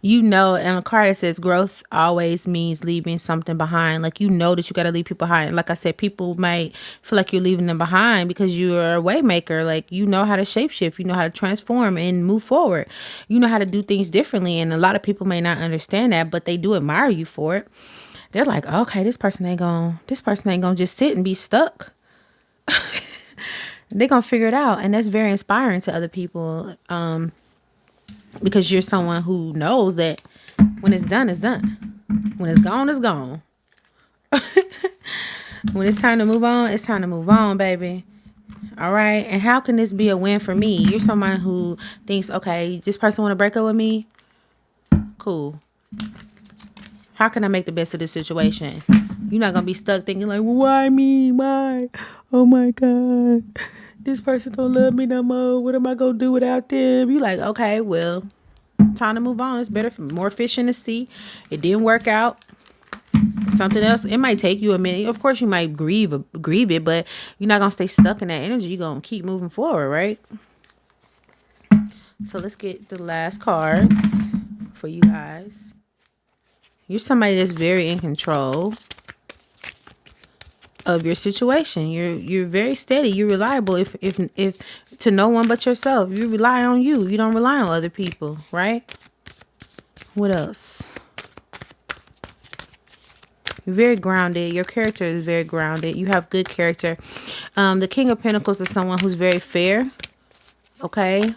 [SPEAKER 1] You know, and a card that says growth always means leaving something behind. Like, you know that you got to leave people behind. Like I said, people might feel like you're leaving them behind because you're a way maker. Like, you know how to shapeshift. You know how to transform and move forward. You know how to do things differently. And a lot of people may not understand that, but they do admire you for it. They're like, okay, this person ain't gonna just sit and be stuck. They're gonna figure it out. And that's very inspiring to other people. Because you're someone who knows that when it's done, it's done. When it's gone, it's gone. When it's time to move on, it's time to move on, baby. All right. And how can this be a win for me? You're someone who thinks, okay, this person want to break up with me. Cool. How can I make the best of this situation? You're not going to be stuck thinking like, well, why me? Why? Oh my God. This person don't love me no more. What am I going to do without them? You like, okay, well, time to move on. It's better, more fish in the sea. It didn't work out. Something else. It might take you a minute. Of course, you might grieve it, but you're not going to stay stuck in that energy. You're going to keep moving forward, right? So let's get the last cards for you guys. You're somebody that's very in control of your situation. You're very steady. You're reliable. If to no one but yourself. You rely on you. You don't rely on other people, right? What else? You're very grounded. Your character is very grounded. You have good character. The King of Pentacles is someone who's very fair. Okay.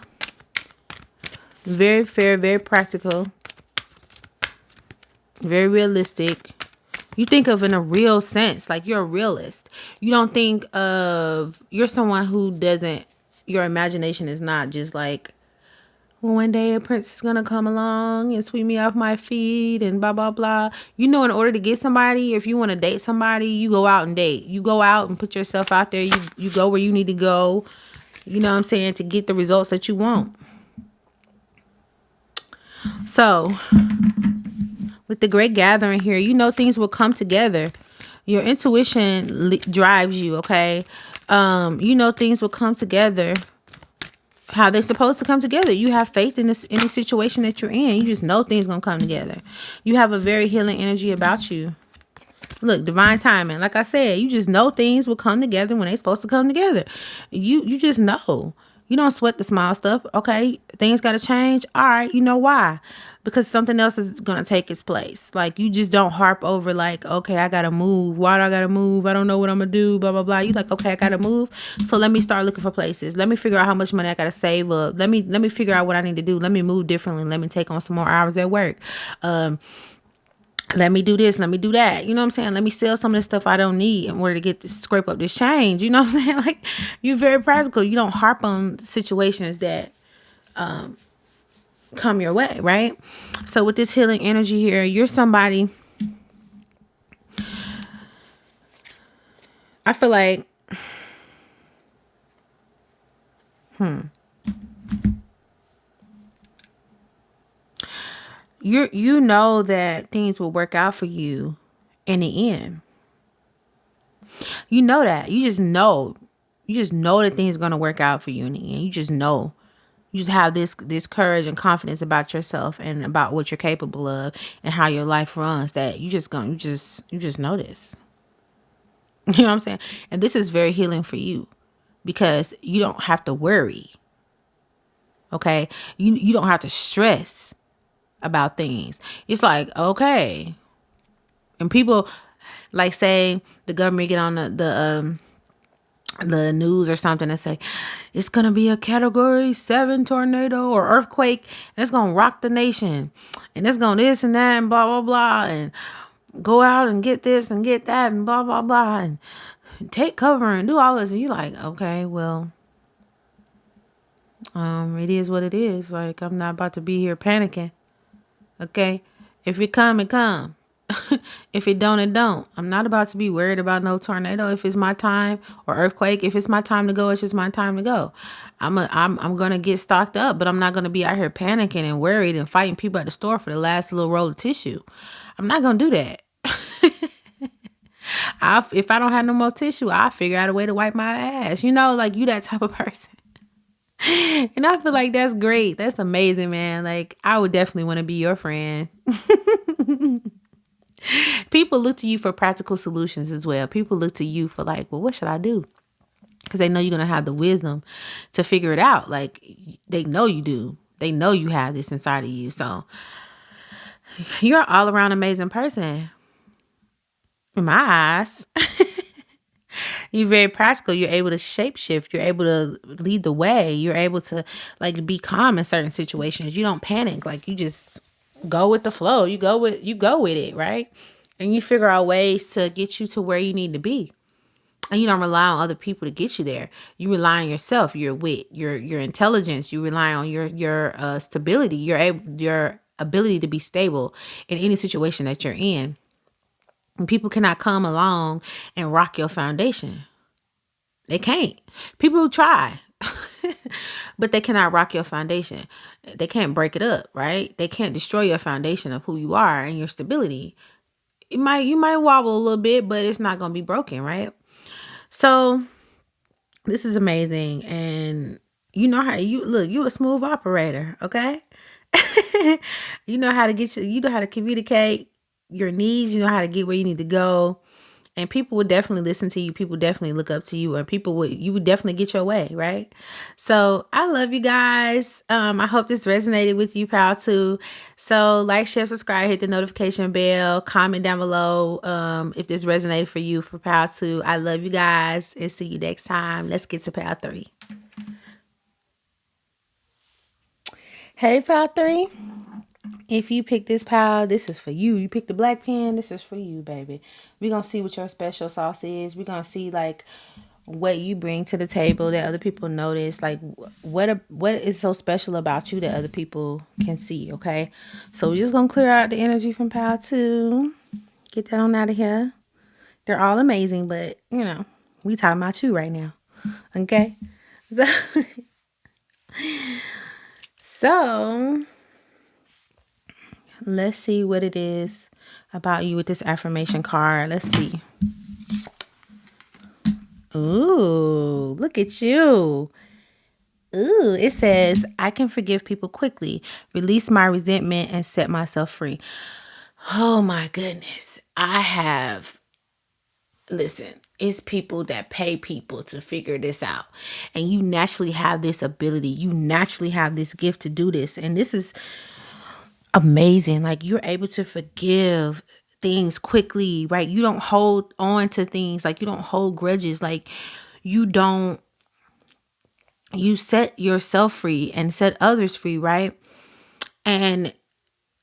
[SPEAKER 1] Very fair, very practical. Very realistic. You think of in a real sense, like you're a realist. You don't think of, you're someone who doesn't, your imagination is not just like, well, one day a prince is going to come along and sweep me off my feet and blah, blah, blah. You know, in order to get somebody, if you want to date somebody, you go out and date. You go out and put yourself out there. You go where you need to go, you know what I'm saying, to get the results that you want. So, with the Great Gathering here, you know things will come together. Your intuition drives you, okay? You know things will come together how they're supposed to come together. You have faith in this situation that you're in. You just know things gonna come together. You have a very healing energy about you. Look, divine timing. Like I said, you just know things will come together when they're supposed to come together. You just know. You don't sweat the small stuff. Okay, things got to change. All right, you know why? Because something else is going to take its place. Like, you just don't harp over like, okay, I got to move. Why do I got to move? I don't know what I'm going to do, blah, blah, blah. You like, okay, I got to move. So let me start looking for places. Let me figure out how much money I got to save up. Let me figure out what I need to do. Let me move differently. Let me take on some more hours at work. Let me do this. Let me do that. You know what I'm saying? Let me sell some of the stuff I don't need in order to get this, scrape up this change. You know what I'm saying? Like, you're very practical. You don't harp on situations that come your way, right? So with this healing energy here, you're somebody, I feel like, you know that things will work out for you in the end. You know that. You just know. You just know that things are going to work out for you in the end. You just know. You just have this courage and confidence about yourself and about what you're capable of and how your life runs, that you just know this. You know what I'm saying? And this is very healing for you because you don't have to worry. Okay? You don't have to stress about things. It's like, okay. And people, like, say the government get on the news or something and say it's gonna be a category 7 tornado or earthquake and it's gonna rock the nation and it's gonna this and that and blah blah blah, and go out and get this and get that and blah blah blah, and take cover and do all this, and you're like, okay, well, it is what it is. Like, I'm not about to be here panicking. Okay, if it come, it come. If it don't, it don't. I'm not about to be worried about no tornado. If it's my time, or earthquake, if it's my time to go, it's just my time to go. I'm gonna get stocked up, but I'm not gonna be out here panicking and worried and fighting people at the store for the last little roll of tissue. I'm not gonna do that. If I don't have no more tissue, I'll figure out a way to wipe my ass. You know, like, you that type of person. And I feel like that's great. That's amazing, man. Like, I would definitely want to be your friend. People look to you for practical solutions as well. People look to you for, like, well, what should I do? Because they know you're going to have the wisdom to figure it out. Like, they know you do. They know you have this inside of you. So you're an all around amazing person. In my eyes. You're very practical. You're able to shapeshift. You're able to lead the way. You're able to, like, be calm in certain situations. You don't panic. Like, you just go with the flow. You go with it, right? And you figure out ways to get you to where you need to be. And you don't rely on other people to get you there. You rely on yourself, your wit, your intelligence. You rely on your stability, your ability to be stable in any situation that you're in. And people cannot come along and rock your foundation. They can't. People try, but they cannot rock your foundation. They can't break it up, right? They can't destroy your foundation of who you are and your stability. You might wobble a little bit, but it's not going to be broken, right? So this is amazing. And you know how you a smooth operator, okay? You know how to you know how to communicate your needs. You know how to get where you need to go. And people would definitely listen to you. People definitely look up to you, and you would definitely get your way, right? So I love you guys. I hope this resonated with you, pal, too. So like, share, subscribe, hit the notification bell, comment down below if this resonated for you for pal 2. I love you guys, and see you next time. Let's get to pal 3. Hey, pal 3. If you pick this pile, this is for you. You pick the black pen, this is for you, baby. We're going to see what your special sauce is. We're going to see, like, what you bring to the table that other people notice. Like, what is so special about you that other people can see, okay? So we're just going to clear out the energy from pile 2. Get that on out of here. They're all amazing, but, you know, we talking about you right now, okay? So let's see what it is about you with this affirmation card. Let's see. Ooh, look at you. Ooh, it says, I can forgive people quickly, release my resentment, and set myself free. Oh my goodness. Listen, it's people that pay people to figure this out. And you naturally have this ability. You naturally have this gift to do this. And this is amazing. Like, you're able to forgive things quickly, right? You don't hold on to things. Like, you don't hold grudges. Like, you set yourself free and set others free, right? And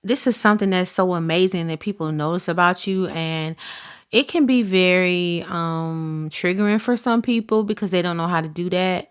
[SPEAKER 1] this is something that's so amazing that people notice about you. And it can be very triggering for some people because they don't know how to do that,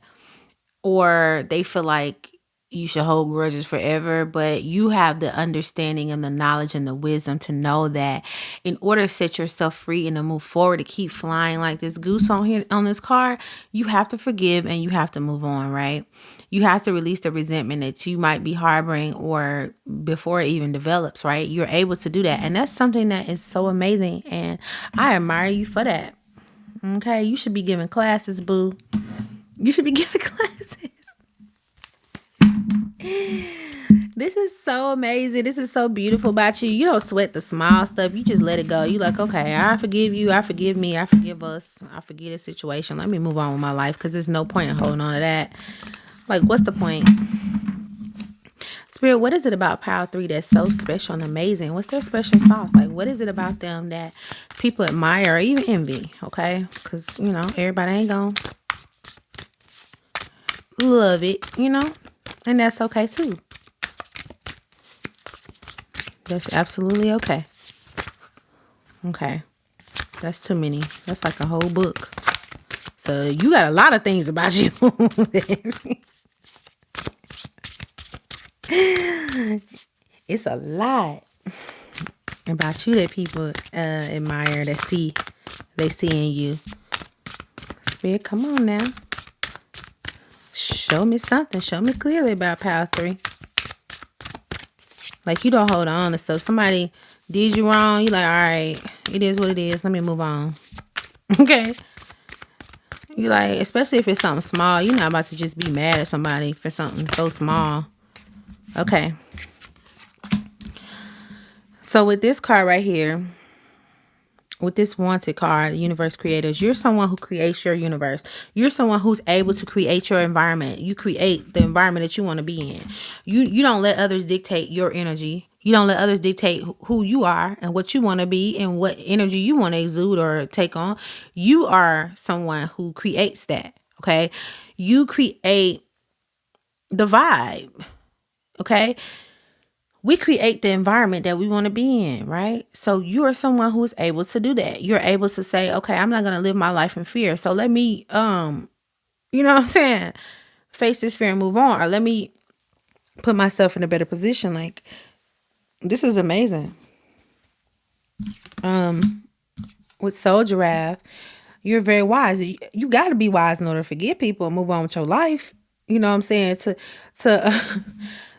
[SPEAKER 1] or they feel like you should hold grudges forever. But you have the understanding and the knowledge and the wisdom to know that in order to set yourself free and to move forward, to keep flying like this goose on here on this card, you have to forgive and you have to move on, right? You have to release the resentment that you might be harboring, or before it even develops, right? You're able to do that. And that's something that is so amazing. And I admire you for that. Okay, you should be giving classes, boo. You should be giving classes. This is so amazing. This is so beautiful about you. You don't sweat the small stuff. You just let it go. You like, okay, I forgive you. I forgive me. I forgive us. I forget the situation. Let me move on with my life because there's no point in holding on to that. Like, what's the point? Spirit, what is it about Power 3 that's so special and amazing? What's their special sauce? Like, what is it about them that people admire or even envy? Okay? Because, everybody ain't gonna love it, And that's okay, too. That's absolutely okay. Okay. That's too many. That's like a whole book. So you got a lot of things about you. It's a lot about you that people admire, they see in you. Spirit, come on now. Show me something. Show me clearly about Power 3. Like, you don't hold on to stuff. Somebody did you wrong. You like, all right, it is what it is. Let me move on. Okay. You like, especially if it's something small, you're not about to just be mad at somebody for something so small. Okay. So with this card right here, with this wanted card, universe creators, you're someone who creates your universe. You're someone who's able to create your environment. You create the environment that you want to be in. You don't let others dictate your energy. You don't let others dictate who you are and what you want to be and what energy you want to exude or take on. You are someone who creates that. Okay. You create the vibe. Okay. We create the environment that we want to be in, right? So you are someone who is able to do that. You're able to say, okay, I'm not going to live my life in fear. So let me, you know what I'm saying? Face this fear and move on. Or let me put myself in a better position. Like, this is amazing. With Soul Giraffe, you're very wise. You got to be wise in order to forgive people and move on with your life. You know what I'm saying? To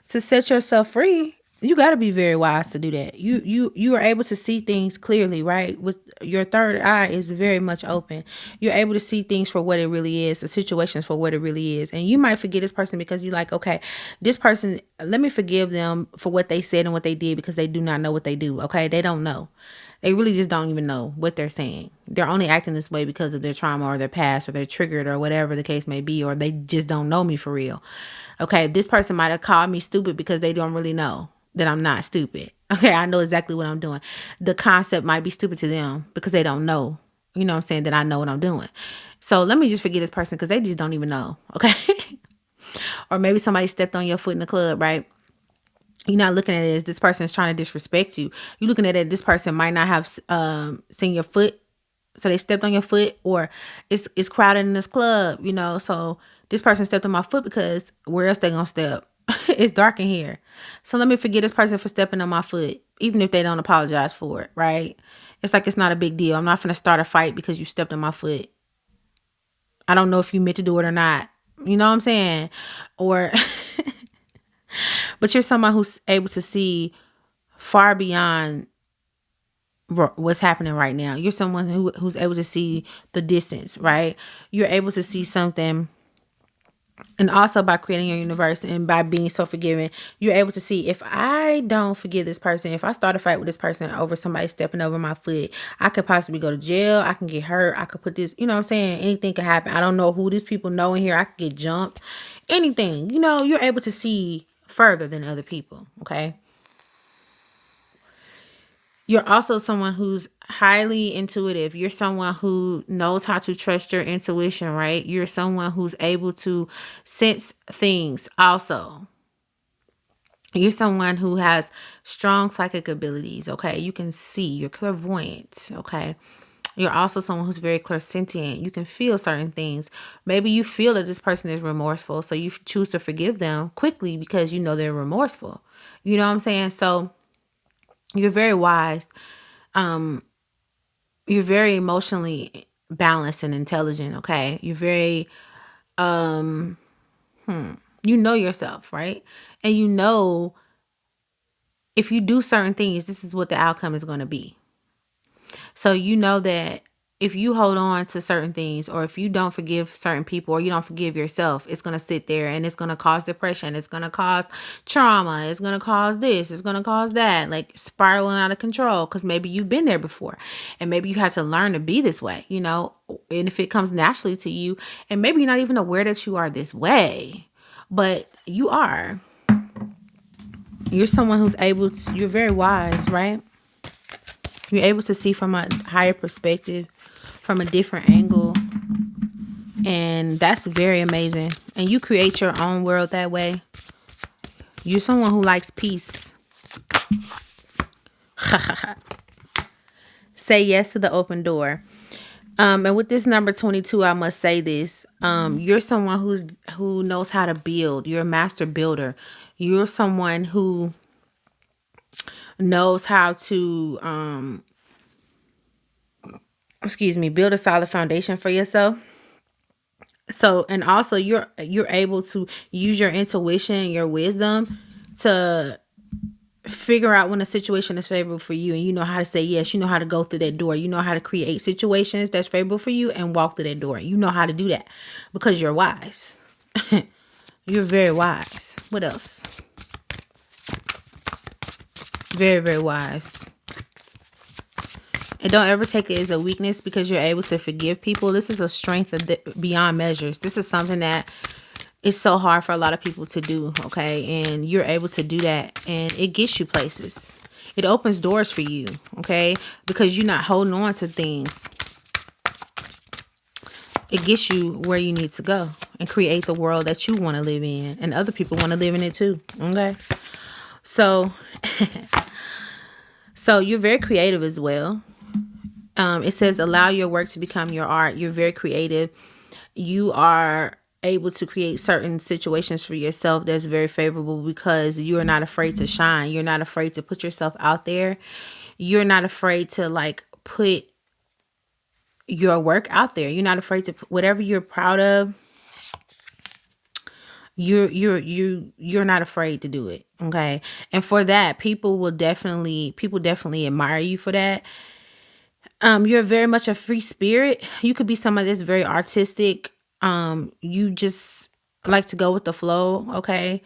[SPEAKER 1] set yourself free, you got to be very wise to do that. You are able to see things clearly, right? With your third eye is very much open. You're able to see things for what it really is, the situations for what it really is. And you might forget this person because you like, okay, this person, let me forgive them for what they said and what they did because they do not know what they do. Okay, they don't know. They really just don't even know what they're saying. They're only acting this way because of their trauma or their past or they're triggered or whatever the case may be, or they just don't know me for real. Okay, this person might have called me stupid because they don't really know that I'm not stupid. Okay, I know exactly what I'm doing. The concept might be stupid to them because they don't know, you know what I'm saying, that I know what I'm doing. So let me just forget this person because they just don't even know. Okay. Or maybe somebody stepped on your foot in the club, right? You're not looking at it as this person is trying to disrespect you. You're looking at it, this person might not have seen your foot, so they stepped on your foot, or it's crowded in this club, so this person stepped on my foot because where else they gonna step? It's dark in here. So let me forgive this person for stepping on my foot, even if they don't apologize for it, right? It's like it's not a big deal. I'm not gonna start a fight because you stepped on my foot. I don't know if you meant to do it or not. You know what I'm saying? Or but you're someone who's able to see far beyond what's happening right now. You're someone who's able to see the distance, right? You're able to see something. And also by creating your universe and by being so forgiving, you're able to see, if I don't forgive this person, if I start a fight with this person over somebody stepping over my foot, I could possibly go to jail. I can get hurt. I could put this, you know what I'm saying? Anything could happen. I don't know who these people know in here. I could get jumped. Anything, you're able to see further than other people. Okay. You're also someone who's highly intuitive. You're someone who knows how to trust your intuition, right? You're someone who's able to sense things also. You're someone who has strong psychic abilities, okay? You can see. You're clairvoyant, okay? You're also someone who's very clairsentient. You can feel certain things. Maybe you feel that this person is remorseful, so you choose to forgive them quickly because you know they're remorseful. You know what I'm saying? So you're very wise. You're very emotionally balanced and intelligent, okay? You're very, you know yourself, right? And you know if you do certain things, this is what the outcome is going to be. So you know that if you hold on to certain things, or if you don't forgive certain people, or you don't forgive yourself, it's going to sit there and it's going to cause depression. It's going to cause trauma. It's going to cause this. It's going to cause that, like spiraling out of control, because maybe you've been there before, and maybe you had to learn to be this way, and if it comes naturally to you, and maybe you're not even aware that you are this way, but you are. You're someone who's able to, you're very wise, right? You're able to see from a higher perspective, from a different angle. And that's very amazing. And you create your own world that way. You're someone who likes peace. Say yes to the open door. And with this number 22, I must say this. You're someone who knows how to build. You're a master builder. You're someone who knows how to build a solid foundation for yourself. So, and also you're able to use your intuition and your wisdom to figure out when a situation is favorable for you, and you know how to say yes. You know how to go through that door. You know how to create situations that's favorable for you and walk through that door. You know how to do that because you're wise. You're very wise. What else? Very, very wise. And don't ever take it as a weakness because you're able to forgive people. This is a strength beyond measures. This is something that is so hard for a lot of people to do, okay? And you're able to do that, and it gets you places. It opens doors for you, okay? Because you're not holding on to things. It gets you where you need to go and create the world that you want to live in, and other people want to live in it too, okay? So, so you're very creative as well. It says allow your work to become your art. You're very creative. You are able to create certain situations for yourself that's very favorable because you're not afraid to shine. You're not afraid to put yourself out there. You're not afraid to like put your work out there. You're not afraid to put whatever you're proud of. You're not afraid to do it. Okay. And for that, people definitely admire you for that. You're very much a free spirit. You could be somebody that's very artistic. You just like to go with the flow, okay?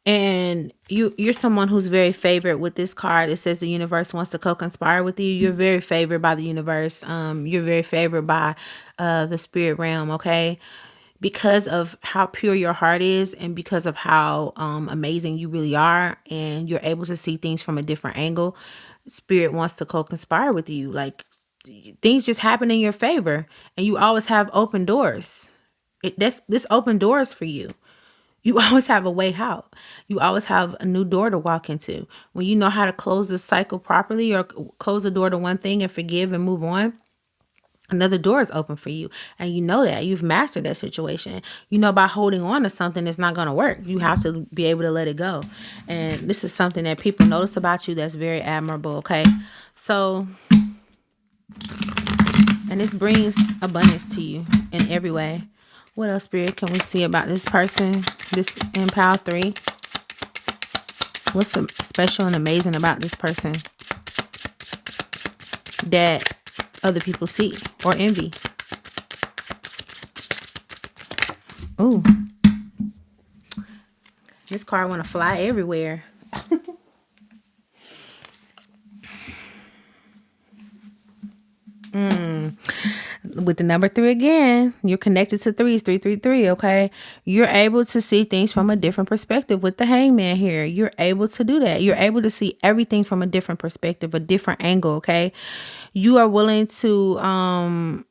[SPEAKER 1] And you're someone who's very favored with this card. It says the universe wants to co-conspire with you. You're very favored by the universe. You're very favored by the spirit realm, okay? Because of how pure your heart is, and because of how amazing you really are, and you're able to see things from a different angle. Spirit wants to co-conspire with you. Like things just happen in your favor, and you always have open doors. This open doors for you. You always have a way out. You always have a new door to walk into. When you know how to close the cycle properly, or close the door to one thing and forgive and move on, another door is open for you. And you know that. You've mastered that situation. You know, by holding on to something that's not going to work, you have to be able to let it go. And this is something that people notice about you that's very admirable, okay? So, and this brings abundance to you in every way. What else, Spirit, can we see about this person, this in Pile 3? What's so special and amazing about this person that other people see or envy? Ooh. This card want to fly everywhere. With the number 3 again, you're connected to threes, 333, okay? You're able to see things from a different perspective with the hangman here. You're able to do that. You're able to see everything from a different perspective, a different angle, okay? You are willing to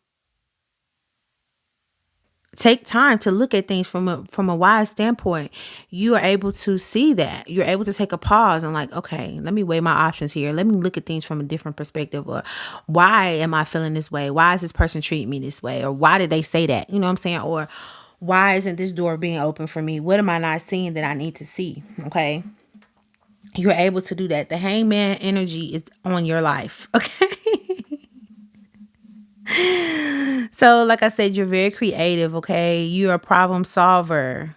[SPEAKER 1] take time to look at things from a wise standpoint. You are able to see that. You're able to take a pause and like, okay, let me weigh my options here. Let me look at things from a different perspective. Or why am I feeling this way? Why is this person treating me this way? Or why did they say that? You know what I'm saying? Or why isn't this door being open for me? What am I not seeing that I need to see? Okay. You're able to do that. The hangman energy is on your life. Okay. So, like I said, you're very creative, okay? You're a problem solver.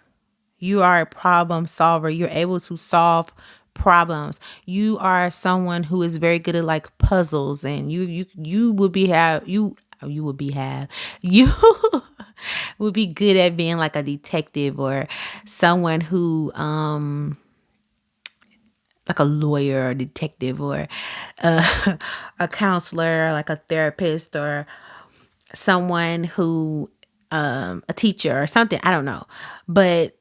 [SPEAKER 1] You are a problem solver. You're able to solve problems. You are someone who is very good at like puzzles, and you would be have you would be have you would be good at being like a detective, or someone who like a lawyer or detective, or a counselor, like a therapist, or someone who a teacher or something. I don't know. But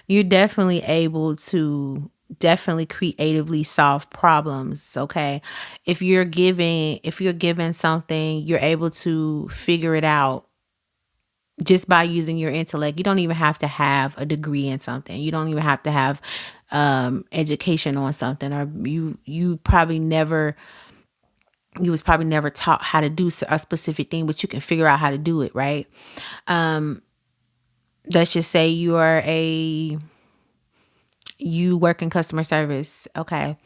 [SPEAKER 1] you're definitely able to definitely creatively solve problems. Okay. If you're given something, you're able to figure it out just by using your intellect. You don't even have to have a degree in something. You don't even have to have education on something, or you probably never you was probably never taught how to do a specific thing, but you can figure out how to do it, right? Let's just say you work in customer service, okay,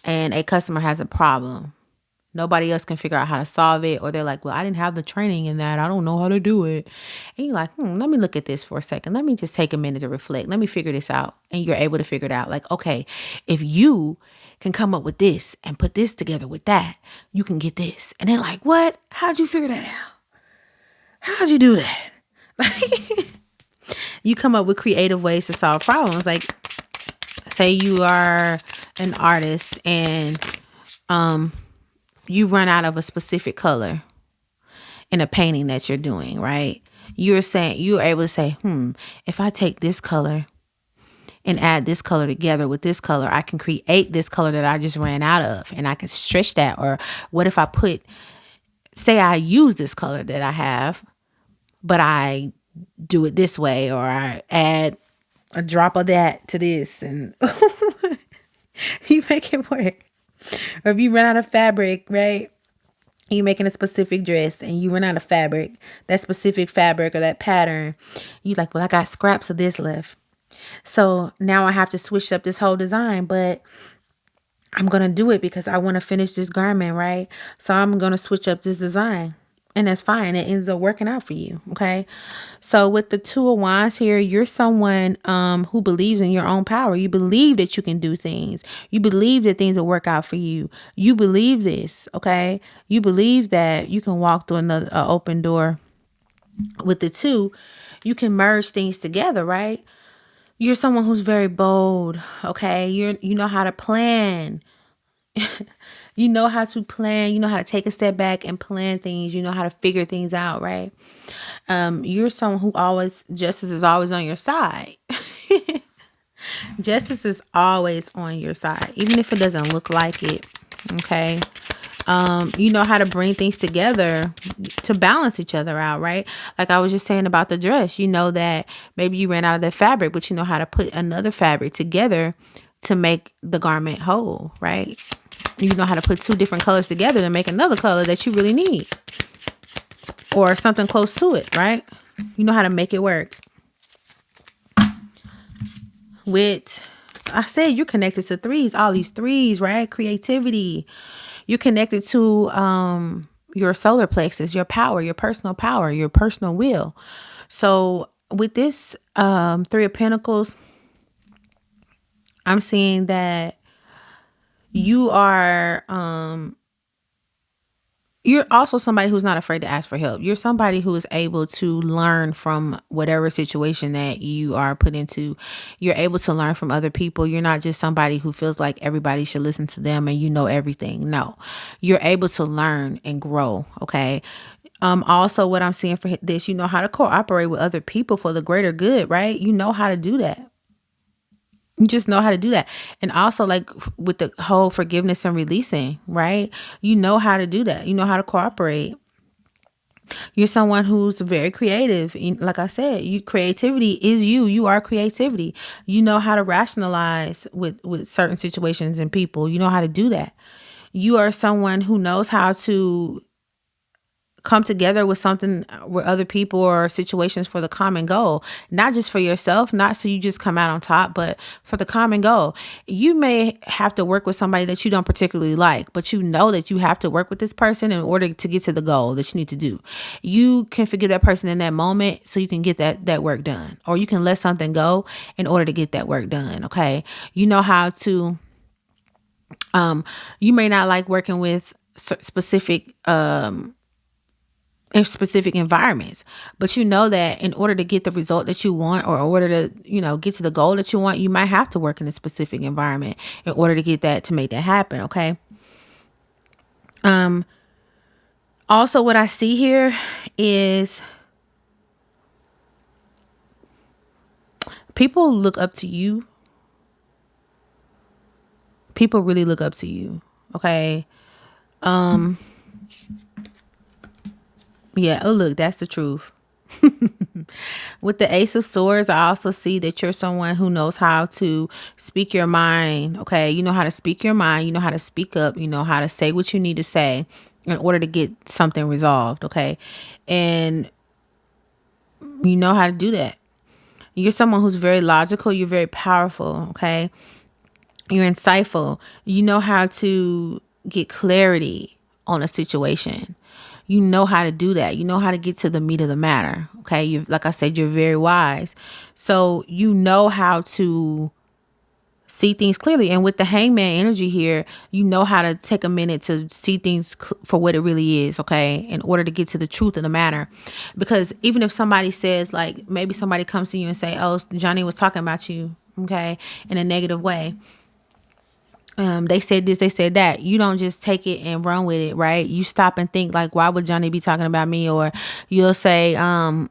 [SPEAKER 1] and a customer has a problem. Nobody else can figure out how to solve it, or they're like, well, I didn't have the training in that. I don't know how to do it. And you're like, let me look at this for a second. Let me just take a minute to reflect. Let me figure this out. And you're able to figure it out. Like, okay, if you can come up with this and put this together with that, you can get this. And they're like, what? How'd you figure that out? How'd you do that? You come up with creative ways to solve problems. Like, say you are an artist and you run out of a specific color in a painting that you're doing, right? You're able to say, if I take this color and add this color together with this color, I can create this color that I just ran out of, and I can stretch that. Or what if I say I use this color that I have, but I do it this way, or I add a drop of that to this, and you make it work. Or if you run out of fabric, right? You're making a specific dress and you run out of fabric, that specific fabric or that pattern. You like, well, I got scraps of this left. So now I have to switch up this whole design, but I'm going to do it because I want to finish this garment, right? So I'm going to switch up this design. And that's fine. It ends up working out for you. Okay. So with the Two of Wands here, you're someone who believes in your own power. You believe that you can do things. You believe that things will work out for you. You believe this. Okay. You believe that you can walk through another open door. With the two, you can merge things together, right? You're someone who's very bold. Okay. You know how to plan. You know how to plan. You know how to take a step back and plan things. You know how to figure things out, right? You're someone who justice is always on your side. Justice is always on your side, even if it doesn't look like it. Okay. You know how to bring things together to balance each other out, right? Like I was just saying about the dress, you know that maybe you ran out of that fabric, but you know how to put another fabric together to make the garment whole, right? You know how to put two different colors together to make another color that you really need, or something close to it, right? You know how to make it work. I said you're connected to threes, all these threes, right? Creativity. You're connected to your solar plexus, your power, your personal will. So with this Three of Pentacles, I'm seeing that you are you're also somebody who's not afraid to ask for help. You're somebody who is able to learn from whatever situation that you are put into. You're able to learn from other people. You're not just somebody who feels like everybody should listen to them and you know everything. No, you're able to learn and grow. Okay. Also what I'm seeing for this, you know how to cooperate with other people for the greater good, right? You know how to do that. You just know how to do that. And also like with the whole forgiveness and releasing, right? You know how to do that. You know how to cooperate. You're someone who's very creative. Like I said, creativity is you. You are creativity. You know how to rationalize with certain situations and people. You know how to do that. You are someone who knows how to come together with something with other people or situations for the common goal, not just for yourself, not so you just come out on top, but for the common goal. You may have to work with somebody that you don't particularly like, but you know that you have to work with this person in order to get to the goal that you need to do. You can forgive that person in that moment so you can get that work done, or you can let something go in order to get that work done. Okay. You know how to, you may not like working with specific, in specific environments, but you know that in order to get the result that you want, or in order to, get to the goal that you want, you might have to work in a specific environment in order to get that, to make that happen. Okay. Also, what I see here is people look up to you. People really look up to you. Okay. Yeah. Oh, look, that's the truth. With the Ace of Swords, I also see that you're someone who knows how to speak your mind. Okay. You know how to speak your mind. You know how to speak up. You know how to say what you need to say in order to get something resolved. Okay. And you know how to do that. You're someone who's very logical. You're very powerful. Okay. You're insightful. You know how to get clarity on a situation. You know how to do that. You know how to get to the meat of the matter. Okay. You, like I said, you're very wise. So you know how to see things clearly. And with the Hangman energy here, you know how to take a minute to see things for what it really is. Okay. In order to get to the truth of the matter. Because even if somebody says, like, maybe somebody comes to you and say, oh, Johnny was talking about you. Okay. In a negative way. They said this, they said that. You don't just take it and run with it, right? You stop and think, like, why would Johnny be talking about me? Or you'll say, well,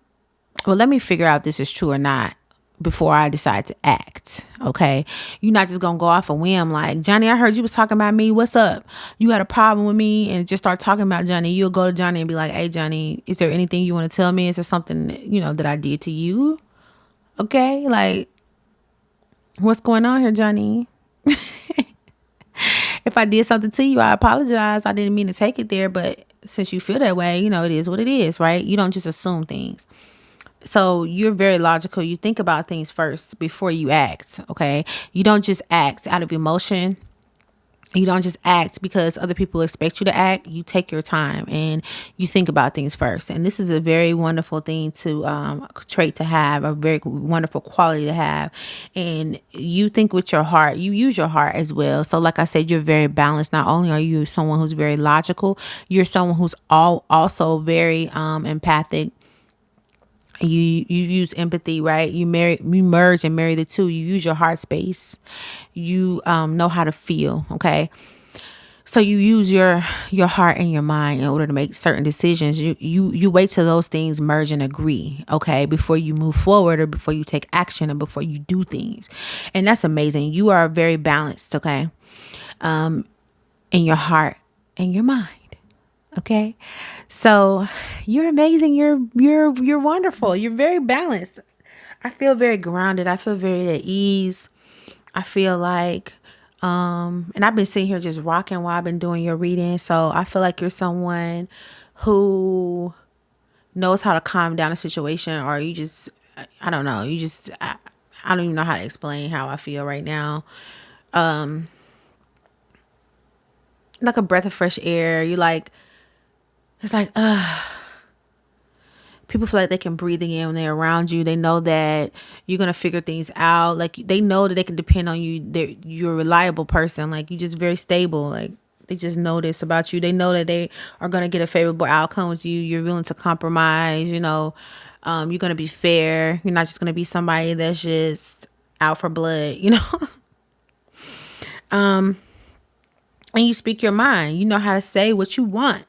[SPEAKER 1] let me figure out if this is true or not before I decide to act. Okay. You're not just gonna go off a whim like, Johnny, I heard you was talking about me. What's up? You had a problem with me, and just start talking about Johnny. You'll go to Johnny and be like, hey, Johnny, is there anything you want to tell me? Is there something, that I did to you? Okay. Like, what's going on here, Johnny? If I did something to you, I apologize. I didn't mean to take it there, but since you feel that way, it is what it is, right? You don't just assume things. So you're very logical. You think about things first before you act, okay? You don't just act out of emotion. You don't just act because other people expect you to act. You take your time and you think about things first. And this is a very wonderful thing trait to have, a very wonderful quality to have. And you think with your heart, you use your heart as well. So like I said, you're very balanced. Not only are you someone who's very logical, you're someone who's also very empathic. You use empathy, right? You merge and marry the two. You use your heart space. You know how to feel, okay? So you use your heart and your mind in order to make certain decisions. You wait till those things merge and agree, okay, before you move forward, or before you take action, or before you do things. And that's amazing. You are very balanced, okay? In your heart and your mind. Okay. So you're amazing. You're wonderful. You're very balanced. I feel very grounded. I feel very at ease. I feel like, and I've been sitting here just rocking while I've been doing your reading. So I feel like you're someone who knows how to calm down a situation, or you just, I don't know. I don't even know how to explain how I feel right now. Like a breath of fresh air. It's like, people feel like they can breathe again when they're around you. They know that you're going to figure things out. Like, they know that they can depend on you. You're a reliable person. Like, you're just very stable. Like, they just know this about you. They know that they are going to get a favorable outcome with you. You're willing to compromise, you're going to be fair. You're not just going to be somebody that's just out for blood, and you speak your mind. You know how to say what you want.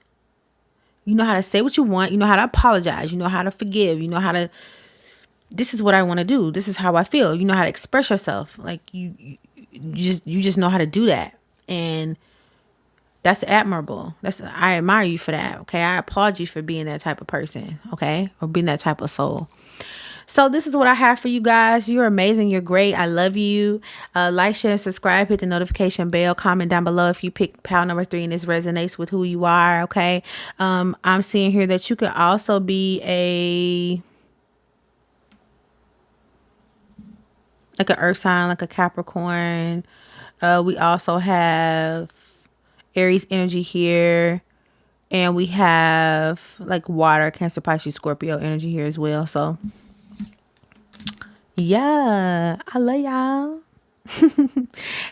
[SPEAKER 1] You know how to say what you want. You know how to apologize. You know how to forgive. You know how to, this is what I want to do. This is how I feel. You know how to express yourself. Like you just know how to do that. And that's admirable. I admire you for that. Okay. I applaud you for being that type of person. Okay. Or being that type of soul. So this is what I have for you guys. You're amazing. You're great. I love you. Like, share, subscribe, hit the notification bell, comment down below if you pick pile number 3 and this resonates with who you are. Okay. I'm seeing here that you could also be like an earth sign, like a Capricorn. We also have Aries energy here. And we have like water, Cancer, Pisces, Scorpio energy here as well. So yeah, I love y'all.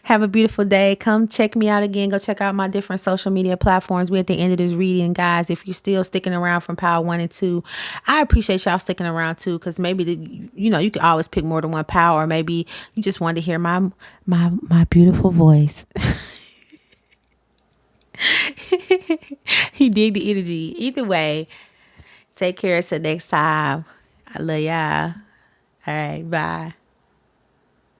[SPEAKER 1] Have a beautiful day. Come check me out again. Go check out my different social media platforms. We're at the end of this reading, guys. If you're still sticking around from pile 1 and 2, I appreciate y'all sticking around too, because maybe you could always pick more than one pile, or maybe you just wanted to hear my beautiful voice. You dig the energy. Either way, take care until next time. I love y'all. All right, bye.